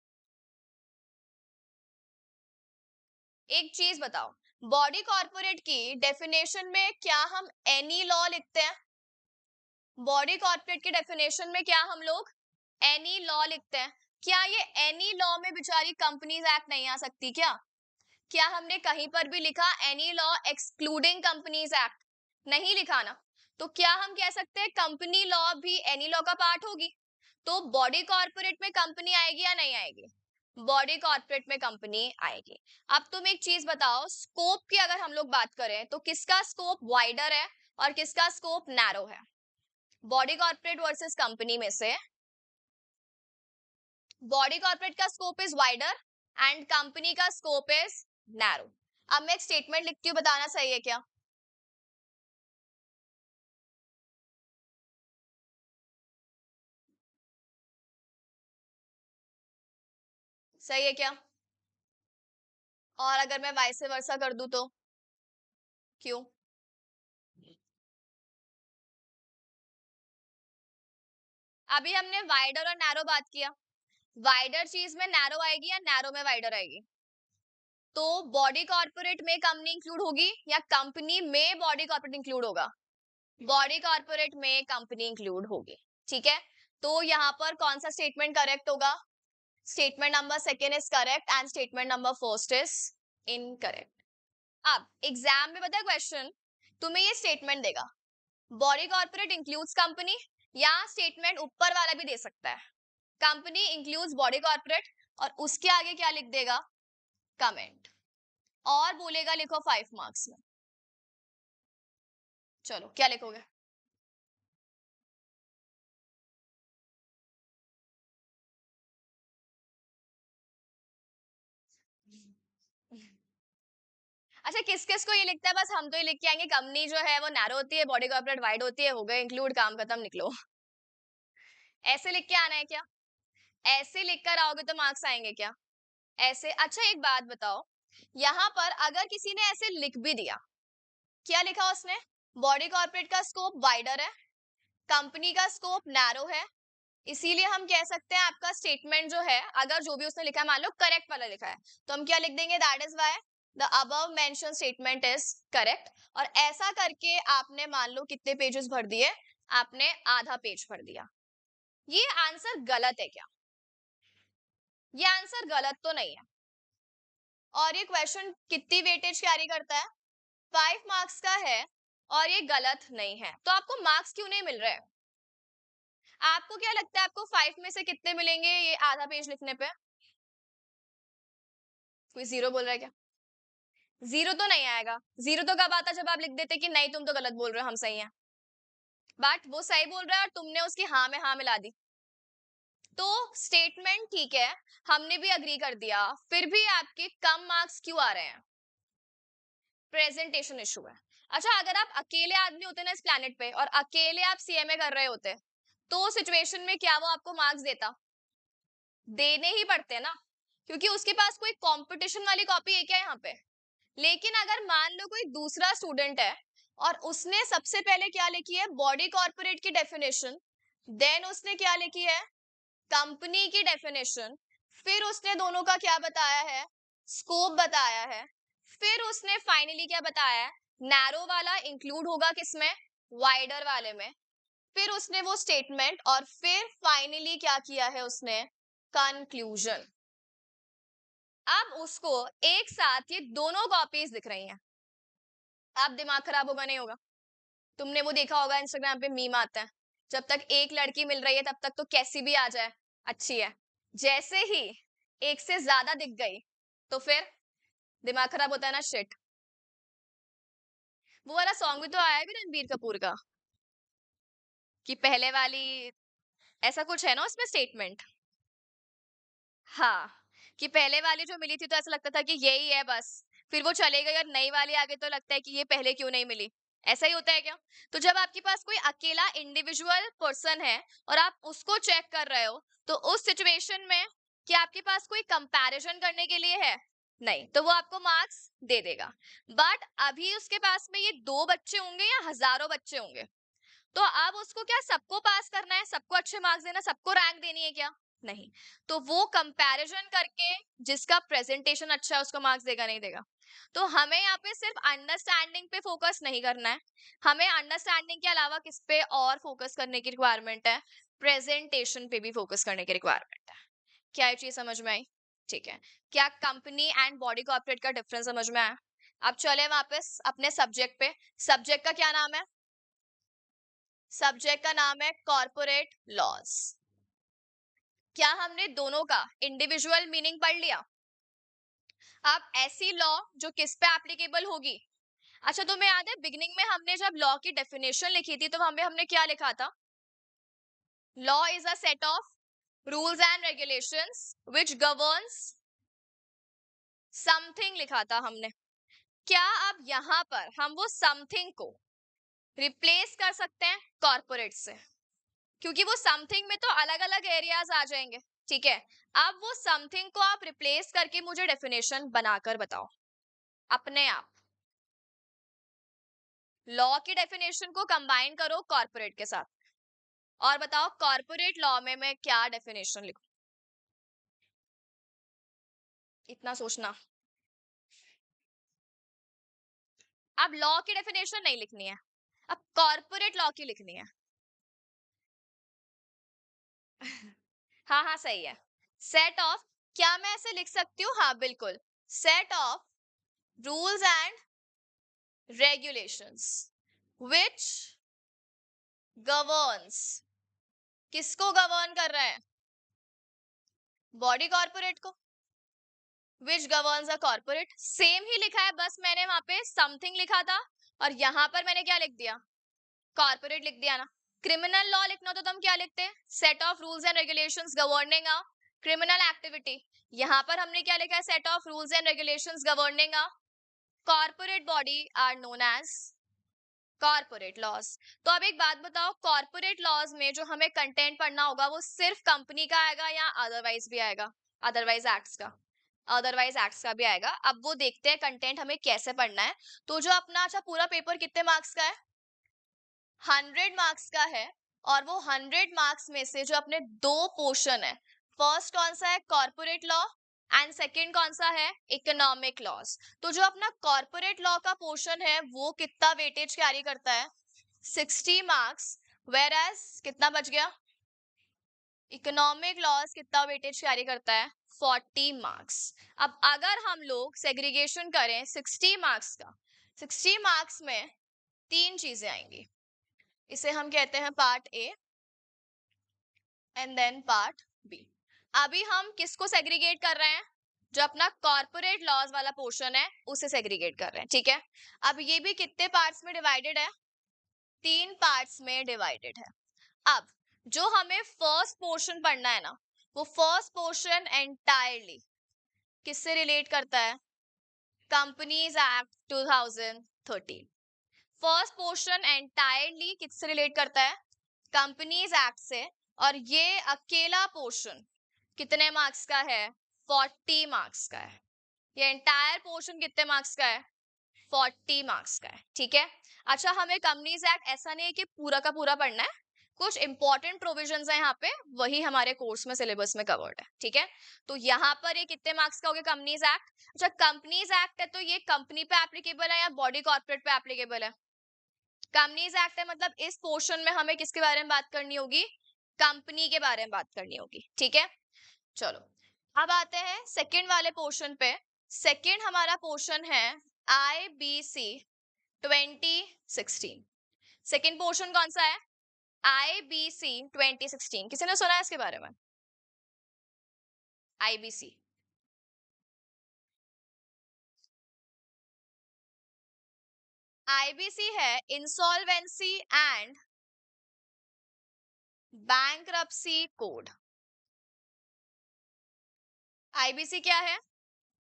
Speaker 1: एक चीज बताओ, बॉडी कॉर्पोरेट की डेफिनेशन में क्या हम एनी लॉ लिखते हैं? बॉडी कॉर्पोरेट की डेफिनेशन में क्या हम लोग एनी लॉ लिखते हैं? क्या ये एनी लॉ में बेचारी कंपनीज एक्ट नहीं आ सकती क्या? क्या हमने कहीं पर भी लिखा any law excluding companies act? नहीं लिखा ना। तो क्या हम कह सकते हैं कंपनी लॉ भी एनी लॉ का पार्ट होगी? तो बॉडी कॉर्पोरेट में कंपनी आएगी या नहीं आएगी? बॉडी कॉर्पोरेट में कंपनी आएगी। अब तुम एक चीज बताओ, स्कोप की अगर हम लोग बात करें तो किसका स्कोप वाइडर है और किसका स्कोप नैरो है? बॉडी कॉर्पोरेट वर्सेस कंपनी में से बॉडी कॉर्पोरेट का scope is wider and company का स्कोप इज नैरो। अब मैं एक स्टेटमेंट लिखती हूँ, बताना सही है क्या? सही है क्या? और अगर मैं वाइस वर्सा कर दूं तो क्यों? अभी हमने वाइडर और नैरो बात किया, वाइडर चीज में नैरो आएगी या नैरो में वाइडर आएगी? तो बॉडी कॉर्पोरेट में कंपनी इंक्लूड होगी या कंपनी में बॉडी कॉर्पोरेट इंक्लूड होगा? बॉडी कॉर्पोरेट में कंपनी इंक्लूड होगी, ठीक है? तो यहाँ पर कौन सा स्टेटमेंट करेक्ट होगा? Statement number second is correct and statement number first is incorrect. अब एग्जाम में पता है क्वेश्चन तुम्हें ये स्टेटमेंट देगा, बॉडी कॉर्पोरेट इंक्लूड्स कंपनी, या स्टेटमेंट ऊपर वाला भी दे सकता है, कंपनी इंक्लूड्स बॉडी कॉर्पोरेट, और उसके आगे क्या लिख देगा? कमेंट। और बोलेगा लिखो 5 मार्क्स में। चलो क्या लिखोगे? अच्छा, किस किस को ये लिखता है? बस हम तो ये लिख के आएंगे कंपनी जो है वो नैरो होती है, बॉडी कॉर्पोरेट वाइड होती है, हो गए इंक्लूड, काम खत्म, निकलो। ऐसे लिख के आना है क्या? ऐसे लिख कर आओगे तो मार्क्स आएंगे क्या? ऐसे? अच्छा एक बात बताओ, यहाँ पर अगर किसी ने ऐसे लिख भी दिया, क्या लिखा उसने? बॉडी कॉर्पोरेट का स्कोप वाइडर है, कंपनी का स्कोप नैरो है, इसीलिए हम कह सकते हैं आपका स्टेटमेंट जो है, अगर जो भी उसने लिखा है मान लो करेक्ट वाला लिखा है, तो हम क्या लिख देंगे, that is why the above mention statement is correct. और ऐसा करके आपने मान लो कितने पेजेस भर दिए, आपने आधा पेज भर दिया। ये आंसर गलत है क्या? ये आंसर गलत तो नहीं है। और ये क्वेश्चन कितनी वेटेज कैरी करता है, 5 मार्क्स का है, और ये गलत नहीं है, तो आपको मार्क्स क्यों नहीं मिल रहे? आपको क्या लगता है आपको 5 में से कितने मिलेंगे ये आधा पेज लिखने पे? कोई जीरो बोल रहा है क्या? जीरो तो नहीं आएगा। जीरो तो कब आता, जब आप लिख देते कि नहीं तुम तो गलत बोल रहे हो, हम सही हैं। बट वो सही बोल रहा है और तुमने उसकी हाँ में हाँ मिला दी। तो स्टेटमेंट ठीक है, हमने भी अग्री कर दिया, फिर भी आपके कम मार्क्स क्यों आ रहे हैं? प्रेजेंटेशन इशू है। अच्छा, अगर आप अकेले आदमी होते ना इस प्लेनेट पे और अकेले आप सीएमए कर रहे होते, तो सिचुएशन में क्या वो आपको मार्क्स देता? देने ही पड़ते ना, क्योंकि उसके पास कोई कंपटीशन वाली कॉपी है क्या यहाँ पे? लेकिन अगर मान लो कोई दूसरा स्टूडेंट है और उसने सबसे पहले क्या लिखी है, बॉडी कॉर्पोरेट की डेफिनेशन, देन उसने क्या लिखी है, कंपनी की डेफिनेशन, फिर उसने दोनों का क्या बताया है, स्कोप बताया है, फिर उसने फाइनली क्या बताया है, नैरो वाला इंक्लूड होगा किसमें, वाइडर वाले में, फिर उसने वो स्टेटमेंट, और फिर फाइनली क्या किया है उसने, कंक्लूजन। अब उसको एक साथ ये दोनों कॉपीज दिख रही हैं, आप दिमाग खराब होगा नहीं होगा? तुमने वो देखा होगा इंस्टाग्राम पे मीम आता है, जब तक एक लड़की मिल रही है तब तक तो कैसी भी आ जाए अच्छी है, जैसे ही एक से ज्यादा दिख गई तो फिर दिमाग खराब होता है ना, शिट। वो वाला सॉन्ग भी तो आया है भी रणबीर कपूर का, कि पहले वाली, ऐसा कुछ है ना उसमें स्टेटमेंट। हाँ, कि पहले वाली जो मिली थी तो ऐसा लगता था कि यही है बस, फिर वो चले गई और नई वाली आ गई तो लगता है कि ये पहले क्यों नहीं मिली। ऐसा ही होता है क्या? तो जब आपके पास कोई अकेला इंडिविजुअल पर्सन है और आप उसको चेक कर रहे हो, तो उस सिचुएशन में क्या आपके पास कोई कंपैरिजन करने के लिए है? नहीं, तो वो आपको मार्क्स दे देगा। बट अभी उसके पास में ये 2 बच्चे होंगे या हजारों बच्चे होंगे, तो अब उसको क्या सबको पास करना है, सबको अच्छे मार्क्स देना, सबको रैंक देनी है क्या? नहीं। तो वो कंपैरिजन करके जिसका प्रेजेंटेशन अच्छा है उसको मार्क्स देगा नहीं देगा। तो हमें यहाँ पे सिर्फ अंडरस्टैंडिंग पे फोकस नहीं करना है, हमें अंडरस्टैंडिंग के अलावा किस पे और फोकस करने की रिक्वायरमेंट है, प्रेजेंटेशन पे भी फोकस करने की रिक्वायरमेंट है। क्या ये चीज समझ में आई? ठीक है। क्या कंपनी एंड बॉडी कॉर्पोरेट का डिफरेंस समझ में आया? अब चले वापस अपने सब्जेक्ट पे। सब्जेक्ट का क्या नाम है? सब्जेक्ट का नाम है कॉर्पोरेट लॉज। क्या हमने दोनों का इंडिविजुअल मीनिंग पढ़ लिया? अब ऐसी लॉ जो किस पे एप्लीकेबल होगी? अच्छा, तुम्हें याद है बिगिनिंग में हमने जब लॉ की डेफिनेशन लिखी थी तो हमें हमने क्या लिखा था? Law is a set of rules and regulations which governs something, लिखा था हमने। क्या अब यहाँ पर हम वो समथिंग को रिप्लेस कर सकते हैं कॉर्पोरेट से? क्योंकि वो समथिंग में तो अलग अलग एरियाज आ जाएंगे, ठीक है। अब वो समथिंग को आप रिप्लेस करके मुझे डेफिनेशन बनाकर बताओ अपने आप। लॉ की डेफिनेशन को कंबाइन करो कॉर्पोरेट के साथ, और बताओ कॉर्पोरेट लॉ में मैं क्या डेफिनेशन लिखूं? इतना सोचना। अब लॉ की डेफिनेशन नहीं लिखनी है, अब कॉर्पोरेट लॉ की लिखनी है। हाँ हाँ सही है। सेट ऑफ, क्या मैं ऐसे लिख सकती हूँ? हाँ बिल्कुल। Set of rules and regulations which governs, किसको गवर्न कर रहे हैं? बॉडी कॉर्पोरेट को। which governs a corporate, same ही लिखा है, बस मैंने वहां पे समथिंग लिखा था और यहाँ पर मैंने क्या लिख दिया, कॉर्पोरेट लिख दिया ना। क्रिमिनल लॉ लिखना तो हम क्या लिखते हैं, set of rules and regulations governing a criminal activity. यहाँ पर हमने क्या लिखा है, set of rules and regulations governing a corporate body are known as corporate laws. तो अब एक बात बताओ, कॉर्पोरेट लॉज में जो हमें कंटेंट पढ़ना होगा वो सिर्फ कंपनी का आएगा या अदरवाइज भी आएगा? अदरवाइज एक्ट्स का, अदरवाइज एक्ट्स का भी आएगा। अब वो देखते हैं कंटेंट हमें कैसे पढ़ना है। तो जो अपना अच्छा पूरा पेपर कितने मार्क्स का है? 100 मार्क्स का है। और वो 100 मार्क्स में से जो अपने दो पोर्शन है, फर्स्ट कौन सा है, कॉर्पोरेट लॉ, एंड सेकंड कौन सा है, इकोनॉमिक लॉज। तो जो अपना कॉर्पोरेट लॉ का पोर्शन है वो कितना वेटेज कैरी करता है, 60 मार्क्स, वेयर एज कितना बच गया, इकोनॉमिक लॉस कितना वेटेज कैरी करता है, 40 मार्क्स। अब अगर हम लोग सेग्रीगेशन करें 60 मार्क्स का, 60 मार्क्स में तीन चीजें आएंगी, इसे हम कहते हैं part A and then part B. अभी हम किसको सेग्रीगेट कर रहे हैं, जो अपना कॉर्पोरेट लॉज वाला पोर्शन है उसे सेग्रीगेट कर रहे हैं, ठीक है। अब ये भी कितने पार्ट्स में डिवाइडेड है, तीन पार्ट्स में डिवाइडेड है। अब जो हमें फर्स्ट पोर्शन पढ़ना है ना, वो फर्स्ट पोर्शन एंटायरली किससे रिलेट करता है, companies act 2013। First portion entirely किससे रिलेट करता है, कंपनीज एक्ट से। और ये अकेला पोर्शन कितने मार्क्स का है, 40 मार्क्स का है। ये एंटायर पोर्शन कितने मार्क्स का है, 40 मार्क्स का है, ठीक है। अच्छा, हमें कंपनीज एक्ट ऐसा नहीं है कि पूरा का पूरा पढ़ना है, कुछ इंपॉर्टेंट प्रोविजंस है यहाँ पे, वही हमारे कोर्स में सिलेबस में कवर्ड है, ठीक है। तो यहाँ पर ये कितने मार्क्स का हो गया कंपनीज एक्ट। अच्छा, कंपनीज एक्ट है तो ये कंपनी पे एप्लीकेबल है या बॉडी कॉर्पोरेट पे एप्लीकेबल है, कंपनीज एक्ट है मतलब इस पोर्शन में हमें किसके बारे में बात करनी होगी, कंपनी के बारे में बात करनी होगी, ठीक है। चलो अब आते हैं सेकंड वाले पोर्शन पे। सेकंड हमारा पोर्शन है IBC 2016। सेकंड पोर्शन कौन सा है, IBC 2016। किसी ने सुना है इसके बारे में, IBC? IBC है insolvency and bankruptcy code. IBC क्या है,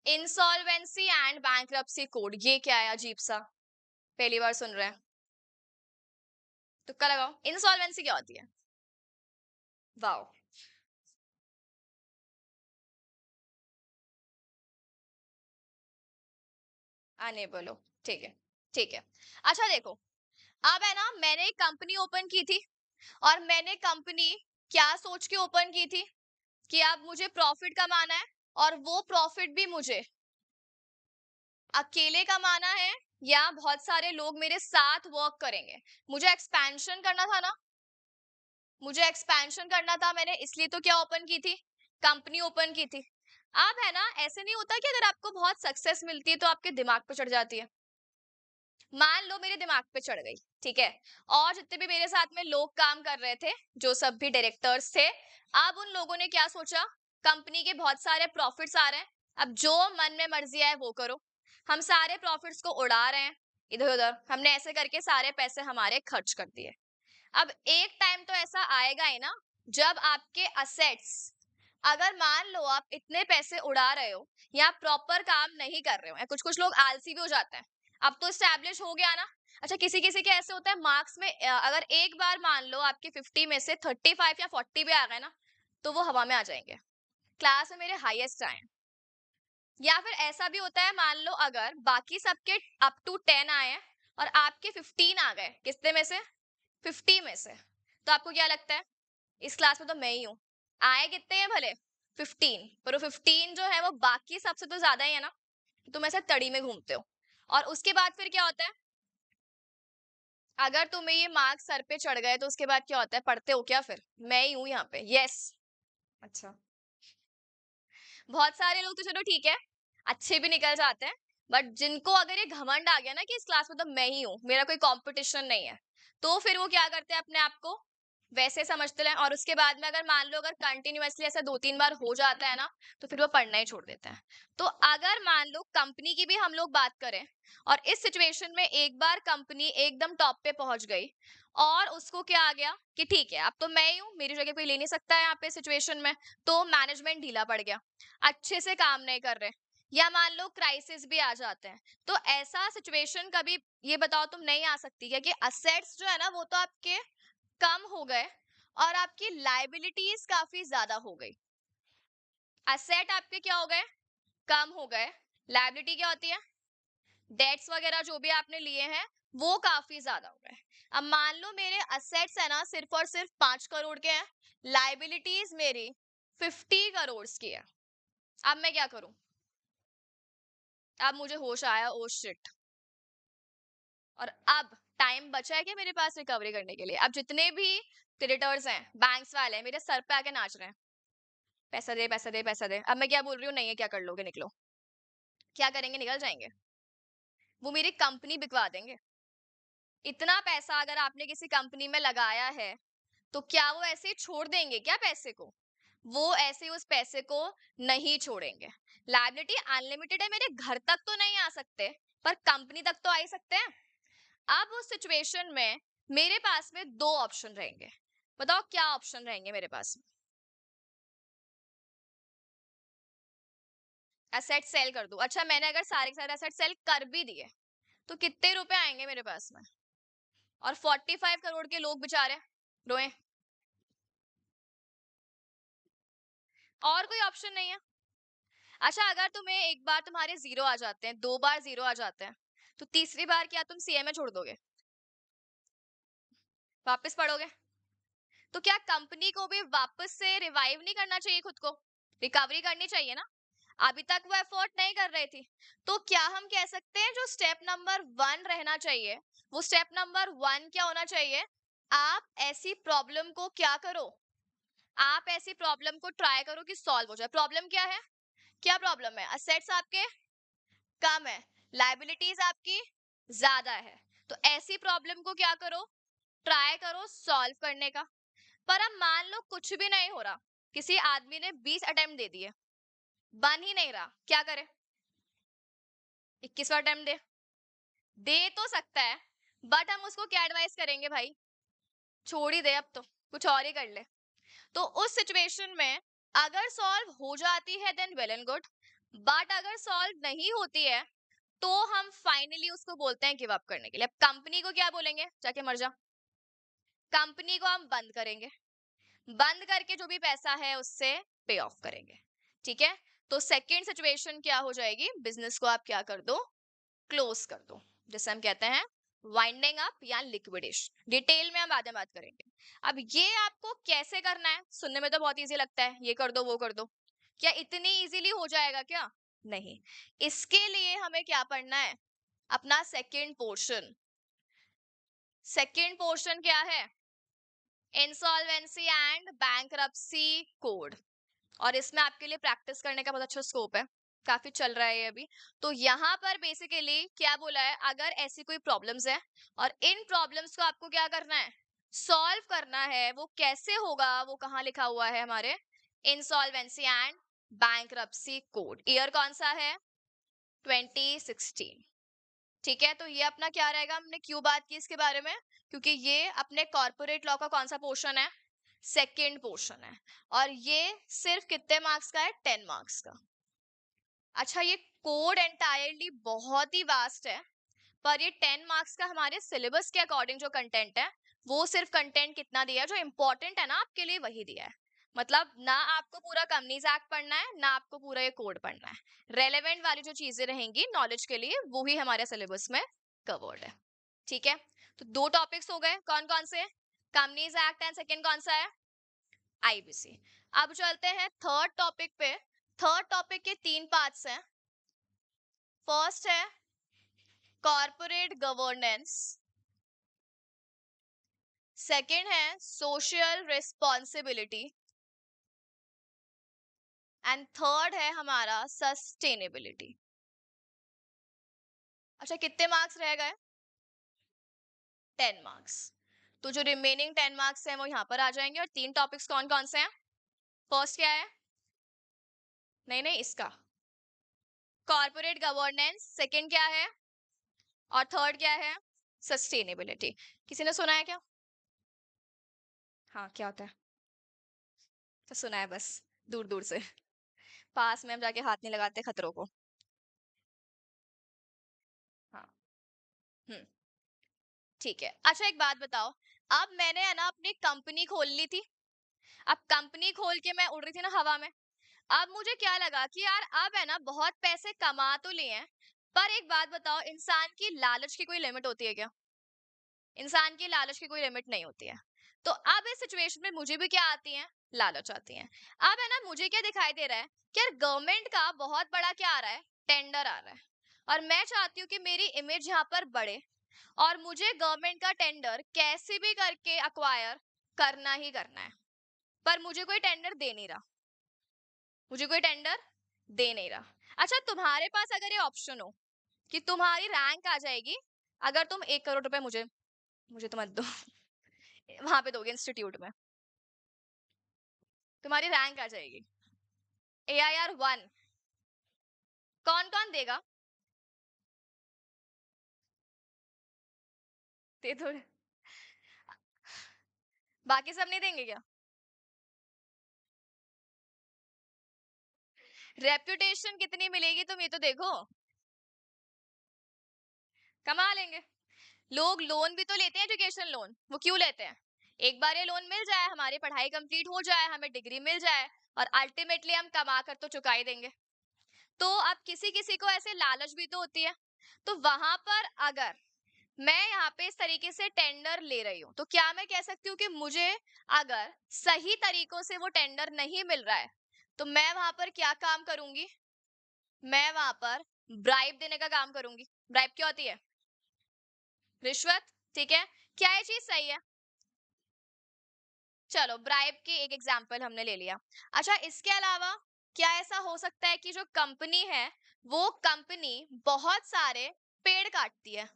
Speaker 1: इंसॉल्वेंसी एंड बैंक्रप्सी कोड। ये क्या है, अजीब सा, पहली बार सुन रहे हैं, तुक्का लगाओ, इंसॉल्वेंसी क्या होती है, वाओ। आने बोलो, ठीक है, ठीक है। अच्छा देखो, अब है ना, मैंने एक कंपनी ओपन की थी और मैंने कंपनी क्या सोच के ओपन की थी कि अब मुझे प्रॉफिट कमाना है, और वो प्रॉफिट भी मुझे अकेले कमाना है या बहुत सारे लोग मेरे साथ वर्क करेंगे। मुझे एक्सपेंशन करना था ना, मुझे एक्सपेंशन करना था, मैंने इसलिए तो क्या ओपन की थी, कंपनी ओपन की थी। अब है ना, ऐसे नहीं होता कि अगर आपको बहुत सक्सेस मिलती है तो आपके दिमाग पे चढ़ जाती है। मान लो मेरे दिमाग पे चढ़ गई, ठीक है, और जितने भी मेरे साथ में लोग काम कर रहे थे, जो सब भी डायरेक्टर्स थे, अब उन लोगों ने क्या सोचा, कंपनी के बहुत सारे प्रॉफिट्स आ रहे हैं, अब जो मन में मर्जी आए वो करो। हम सारे प्रॉफिट्स को उड़ा रहे हैं इधर उधर, हमने ऐसे करके सारे पैसे हमारे खर्च कर दिए। अब एक टाइम तो ऐसा आएगा ही ना, जब आपके असेट्स, अगर मान लो आप इतने पैसे उड़ा रहे हो या प्रॉपर काम नहीं कर रहे हो, या कुछ कुछ लोग आलसी भी हो जाते हैं, अब तो स्टैब्लिश हो गया ना। अच्छा, किसी किसी के ऐसे होता है मार्क्स में, अगर एक बार मान लो आपके 50 में से 35 या 40 भी आ गए ना, तो वो हवा में आ जाएंगे, क्लास में मेरे हाईएस्ट आए। या फिर ऐसा भी होता है, मान लो अगर बाकी सबके अप टू 10 आए हैं और आपके 15 आ गए, कितने में से, 50 में से, तो आपको क्या लगता है, इस क्लास में तो मैं ही हूँ। आए कितने हैं भले, 15, पर वो 15 जो है वो बाकी सबसे तो ज्यादा ही है ना, तुम ऐसे तड़ी में घूमते हो। और उसके बाद फिर क्या होता है, अगर तुम्हें ये मार्क्स सर पे चढ़ गए तो उसके बाद क्या होता है, पढ़ते हो क्या फिर, मैं ही हूँ यहाँ पे, यस। अच्छा, बहुत सारे लोग तो चलो ठीक है, अच्छे भी निकल जाते हैं, बट जिनको अगर ये घमंड आ गया ना कि इस क्लास में तो मैं ही हूँ, मेरा कोई कंपटीशन नहीं है, तो फिर वो क्या करते हैं, अपने आप को वैसे समझते हैं, और उसके बाद में अगर मान लो अगर कंटिन्यूअसली ऐसा 2-3 बार हो जाता है ना, तो फिर वो पढ़ना ही छोड़ देते हैं। तो अगर मान लो कंपनी की भी हम लोग बात करें, और इस सिचुएशन में एक बार कंपनी एकदम टॉप पे पहुंच गई, और उसको क्या आ गया कि ठीक है अब तो मैं ही हूँ, मेरी जगह कोई ले नहीं सकता है यहाँ पे सिचुएशन में, तो मैनेजमेंट ढीला पड़ गया, अच्छे से काम नहीं कर रहे, या मान लो क्राइसिस भी आ जाते हैं, तो ऐसा सिचुएशन कभी, ये बताओ तुम, नहीं आ सकती क्या कि असेट्स जो है ना वो तो आपके कम हो गए और आपकी लाइबिलिटीज काफी ज्यादा हो गई। असेट आपके क्या हो गए, कम हो गए, लाइबिलिटी क्या होती है, डेट्स वगैरह जो भी आपने लिए हैं वो काफी ज्यादा हो गए। अब मान लो मेरे असेट्स है ना सिर्फ और सिर्फ 5 करोड़ के हैं, लाइबिलिटीज मेरी 50 करोड़ की है। अब मैं क्या करूं? अब मुझे होश आया, ओ शिट। और अब टाइम बचा है क्या मेरे पास रिकवरी करने के लिए? अब जितने भी क्रेडिटर्स हैं, बैंक्स वाले हैं, मेरे सर पे आके नाच रहे हैं, पैसा दे पैसा दे पैसा दे। अब मैं क्या बोल रही हूँ, नहीं है, क्या कर लोगे, निकलो। क्या करेंगे? निकल जाएंगे। वो मेरी कंपनी बिकवा देंगे। इतना पैसा अगर आपने किसी कंपनी में लगाया है, तो क्या वो ऐसे ही छोड़ देंगे क्या पैसे को? वो ऐसे ही उस पैसे को नहीं छोड़ेंगे। लायबिलिटी अनलिमिटेड है, मेरे घर तक तो नहीं आ सकते, पर कंपनी तक तो आ ही सकते हैं। अब उस सिचुएशन में मेरे पास में दो ऑप्शन रहेंगे। बताओ क्या ऑप्शन रहेंगे मेरे पास? एसेट सेल कर दूं? अच्छा, मैंने अगर सारे के सारे एसेट सेल कर भी दिए, तो कितने रुपए आएंगे मेरे पास में? और 45 करोड़ के लोग बेचारे रोए। और कोई ऑप्शन नहीं है। अच्छा, अगर तुम्हें एक बार तुम्हारे जीरो आ जाते हैं, 2 बार जीरो आ जाते हैं, तो तीसरी बार क्या तुम सीएमए छोड़ दोगे? वापस पढ़ोगे? तो क्या कंपनी को भी वापस से रिवाइव नहीं करना चाहिए? खुद को रिकवरी करनी चाहिए ना? अभी तक वो एफर्ट नहीं कर रही थी। तो क्या हम कह सकते हैं जो स्टेप नंबर 1 रहना चाहिए, वो स्टेप नंबर 1 क्या होना चाहिए? आप ऐसी प्रॉब्लम को क्या करो? आप ऐसी प्रॉब्लम को ट्राई करो कि सॉल्व हो जाए। प्रॉब्लम क्या है? क्या प्रॉब्लम है? असेट्स आपके कम है, लाइबिलिटीज आपकी ज्यादा है। तो ऐसी प्रॉब्लम को क्या करो? ट्राई करो सॉल्व करने का। पर अब मान लो कुछ भी नहीं हो रहा, किसी आदमी ने 20 अटेम्प्ट दे दिए, बन ही नहीं रहा, क्या करे? 21वां अटेम्प्ट दे। दे तो सकता है, बट हम उसको क्या एडवाइस करेंगे भाई? छोड़ ही दे, अब तो कुछ और ही कर ले। तो उस सिचुएशन में अगर सॉल्व हो जाती है then well and good, but अगर सॉल्व नहीं होती है, तो हम फाइनली उसको बोलते हैं गिव अप करने के लिए। अब कंपनी को क्या बोलेंगे? जाके मर जा। कंपनी को हम बंद करेंगे, बंद करके जो भी पैसा है उससे पे ऑफ करेंगे। ठीक है? तो सेकेंड सिचुएशन क्या हो जाएगी? बिजनेस को आप क्या कर दो? क्लोज कर दो, जिसे हम कहते हैं वाइंडिंग अप या लिक्विडेशन। डिटेल में हम बाद में बात करेंगे। अब ये आपको कैसे करना है? सुनने में तो बहुत इजी लगता है, ये कर दो वो कर दो। क्या इतनी इजीली हो जाएगा क्या? नहीं। इसके लिए हमें क्या पढ़ना है? अपना सेकंड पोर्शन। सेकंड पोर्शन क्या है? Insolvency and bankruptcy code. और इसमें आपके लिए प्रैक्टिस करने का बहुत अच्छा स्कोप है, काफी चल रहा है ये अभी। तो यहाँ पर बेसिकली क्या बोला है, अगर ऐसी कोई प्रॉब्लम्स है और इन प्रॉब्लम्स को आपको क्या करना है? सॉल्व करना है। वो कैसे होगा? वो कहाँ लिखा हुआ है हमारे insolvency and bankruptcy code. Year कौन सा है? 2016। ठीक है, तो ये अपना क्या रहेगा? हमने क्यों बात की इसके बारे में? क्योंकि ये अपने कॉर्पोरेट लॉ का कौन सा पोर्शन है? सेकेंड पोर्शन है। और ये सिर्फ कितने मार्क्स का है? 10 मार्क्स का। अच्छा, ये कोड एंटायरली बहुत ही वास्ट है, पर ये 10 मार्क्स का हमारे सिलेबस के अकॉर्डिंग जो कंटेंट है, वो सिर्फ कंटेंट कितना दिया है? जो इंपॉर्टेंट है ना आपके लिए वही दिया है। मतलब ना आपको पूरा कंपनीज एक्ट पढ़ना है, ना आपको पूरा ये कोड पढ़ना है। रेलेवेंट वाली जो चीजें रहेंगी नॉलेज के लिए, वो ही हमारे सिलेबस में कवर्ड है। ठीक है? तो दो टॉपिक्स हो गए, कौन कौन से? कंपनीज एक्ट एंड सेकेंड कौन सा है? आईबीसी। अब चलते हैं थर्ड टॉपिक पे। थर्ड टॉपिक के 3 पार्ट्स हैं। फर्स्ट है कॉर्पोरेट गवर्नेंस, सेकंड है सोशल रिस्पॉन्सिबिलिटी, एंड थर्ड है हमारा सस्टेनेबिलिटी। अच्छा, कितने मार्क्स रह गए? 10 मार्क्स। तो जो रिमेनिंग 10 मार्क्स हैं वो यहाँ पर आ जाएंगे। और 3 टॉपिक्स कौन कौन से हैं? फर्स्ट क्या है? नहीं नहीं, इसका कॉर्पोरेट गवर्नेंस, सेकंड क्या है, और थर्ड क्या है? सस्टेनेबिलिटी। किसी ने सुना है क्या? हाँ, क्या होता है? तो सुना है बस, दूर दूर से। पास में हम जाके हाथ नहीं लगाते खतरों को। हाँ। हम्म। ठीक है। अच्छा, एक बात बताओ। अब मैंने है ना अपनी कंपनी खोल ली थी। अब कंपनी खोल के मैं उड़ रही थी ना हवा में। अब मुझे क्या लगा कि यार अब है ना बहुत पैसे कमा तो लिए हैं, पर एक बात बताओ, इंसान की लालच की कोई लिमिट होती है क्या? इंसान की लालच की कोई लिमिट नहीं होती है। तो अब इस सिचुएशन में मुझे भी क्या आती है? लालच आती है। अब है ना, मुझे क्या दिखाई दे रहा है कि यार गवर्नमेंट का बहुत बड़ा क्या आ रहा है? टेंडर आ रहा है। और मैं चाहती हूँ कि मेरी इमेज यहाँ पर बढ़े, और मुझे गवर्नमेंट का टेंडर कैसे भी करके अक्वायर करना ही करना है। पर मुझे कोई टेंडर दे नहीं रहा। मुझे कोई टेंडर दे नहीं रहा। अच्छा, तुम्हारे पास अगर ये ऑप्शन हो कि तुम्हारी रैंक आ जाएगी, अगर तुम 1 करोड़ रुपए मुझे मुझे तो मत दो, वहां पे दोगे इंस्टीट्यूट में, तुम्हारी रैंक आ जाएगी AIR 1, कौन कौन देगा? दे दो। बाकी सब नहीं देंगे क्या? रेप्यूटेशन कितनी मिलेगी तुम ये तो देखो। कमा लेंगे। लोग लोन भी तो लेते हैं, एजुकेशन लोन, वो क्यों लेते हैं? एक बार ये लोन मिल जाए, हमारी पढ़ाई कंप्लीट हो जाए, हमें डिग्री मिल जाए, और अल्टीमेटली हम कमा कर तो चुका ही देंगे। तो अब किसी किसी को ऐसे लालच भी तो होती है। तो वहां पर अगर मैं यहाँ पे इस तरीके से टेंडर ले रही हूँ, तो क्या मैं कह सकती हूँ कि मुझे अगर सही तरीकों से वो टेंडर नहीं मिल रहा है, तो मैं वहां पर क्या काम करूंगी? मैं वहां पर ब्राइब देने का काम करूंगी। ब्राइब क्या होती है? रिश्वत। ठीक है। क्या ये चीज सही है? चलो, ब्राइब की एक एग्जांपल हमने ले लिया। अच्छा, इसके अलावा क्या ऐसा हो सकता है कि जो कंपनी है, वो कंपनी बहुत सारे पेड़ काटती है,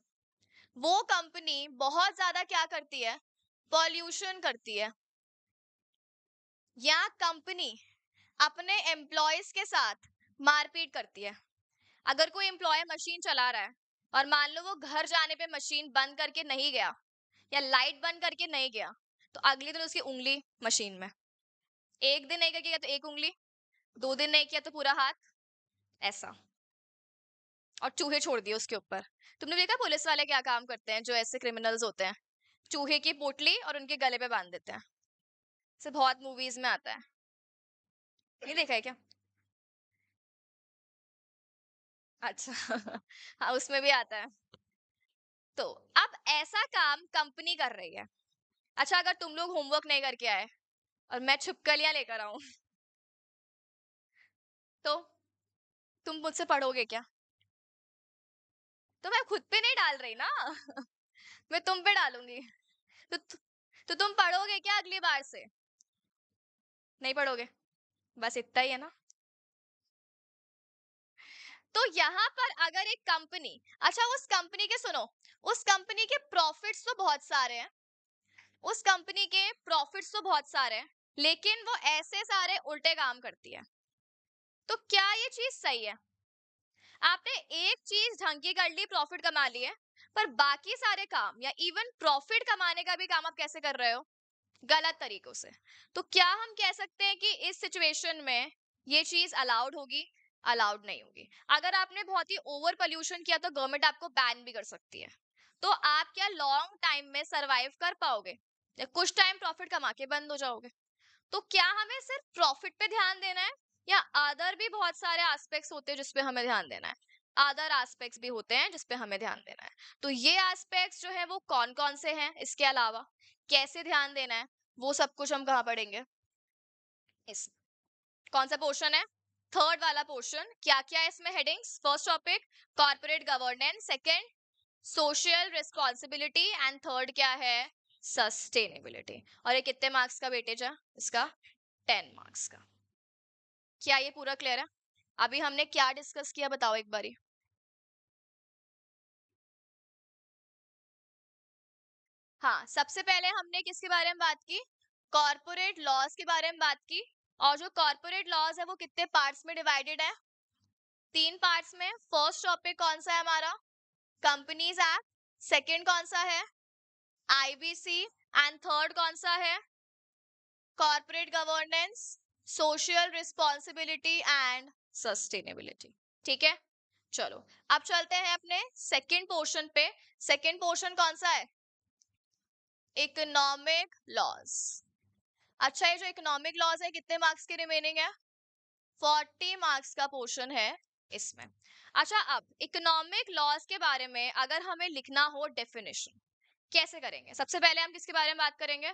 Speaker 1: वो कंपनी बहुत ज्यादा क्या करती है? पॉल्यूशन करती है, या कंपनी अपने एम्प्लॉयज के साथ मारपीट करती है? अगर कोई एम्प्लॉय मशीन चला रहा है, और मान लो वो घर जाने पे मशीन बंद करके नहीं गया, या लाइट बंद करके नहीं गया, तो अगले दिन उसकी उंगली मशीन में। एक दिन नहीं किया तो एक उंगली, 2 दिन नहीं किया तो पूरा हाथ, ऐसा। और चूहे छोड़ दिए उसके ऊपर। तुमने देखा पुलिस वाले क्या काम करते हैं, जो ऐसे क्रिमिनल्स होते हैं? चूहे की पोटली और उनके गले पे बांध देते हैं। से बहुत मूवीज में आता है। नहीं देखा है क्या? अच्छा। हाँ, उसमें भी आता है। तो अब ऐसा काम कंपनी कर रही है। अच्छा, अगर तुम लोग होमवर्क नहीं करके आए और मैं छिपकलियां लेकर आऊं, तो तुम मुझसे पढ़ोगे क्या? तो मैं खुद पे नहीं डाल रही ना। मैं तुम पे डालूंगी। तो तो तुम पढ़ोगे क्या अगली बार से? नहीं पढ़ोगे। बस इतना ही है ना। तो यहाँ पर अगर एक कंपनी, अच्छा उस कंपनी के सुनो, उस कंपनी के प्रॉफिट्स तो बहुत सारे हैं, उस कंपनी के प्रॉफिट्स तो बहुत सारे हैं, लेकिन वो ऐसे सारे उल्टे काम करती है। तो क्या ये चीज सही है? आपने एक चीज ढंग की कर ली, प्रॉफिट कमा लिए, पर बाकी सारे काम या इवन प्रॉफिट कमाने का भी काम आप कैसे कर रहे हो? गलत तरीकों से। तो क्या हम कह सकते हैं कि इस सिचुएशन में ये चीज अलाउड होगी? अलाउड नहीं होगी। अगर आपने बहुत ही ओवर पोल्यूशन किया, तो गवर्नमेंट आपको बैन भी कर सकती है। तो आप क्या लॉन्ग टाइम में सरवाइव कर पाओगे, या कुछ टाइम प्रॉफिट कमा के बंद हो जाओगे? तो क्या हमें सिर्फ प्रॉफिट पे ध्यान देना है, या अदर भी बहुत सारे एस्पेक्ट्स होते हैं जिसपे हमें ध्यान देना है? अदर एस्पेक्ट्स भी होते हैं जिसपे हमें ध्यान देना है। तो ये एस्पेक्ट्स जो है वो कौन कौन से हैं, इसके अलावा कैसे ध्यान देना है, वो सब कुछ हम कहाँ पढ़ेंगे? इस कौन सा पोर्शन है? थर्ड वाला पोर्शन। क्या क्या है इसमें headings? First topic corporate governance, second social responsibility, and third क्या है? सस्टेनेबिलिटी। और ये कितने मार्क्स का वेटेज है इसका? 10 मार्क्स का। क्या ये पूरा क्लियर है? अभी हमने क्या डिस्कस किया, बताओ एक बारी। हाँ, सबसे पहले हमने किसके बारे में बात की? कॉर्पोरेट लॉज के बारे में बात की। और जो कॉर्पोरेट लॉज है वो कितने पार्ट्स में डिवाइडेड है? 3 पार्ट्स में। फर्स्ट टॉपिक कौन सा है हमारा? Companies act. सेकंड कौन सा है? आईबीसी। एंड थर्ड कौन सा है? Corporate governance, social responsibility and sustainability. ठीक है। चलो, अब चलते हैं अपने सेकंड पोर्शन पे। सेकंड पोर्शन कौन सा है? Economic laws. अच्छा, ये जो इकोनॉमिक लॉज है कितने मार्क्स की रिमेनिंग है? 40 मार्क्स का पोर्शन है। इसमें। अच्छा, अब इकोनॉमिक लॉज के बारे में अगर हमें लिखना हो डेफिनेशन, कैसे करेंगे? सबसे पहले हम किसके बारे में बात करेंगे?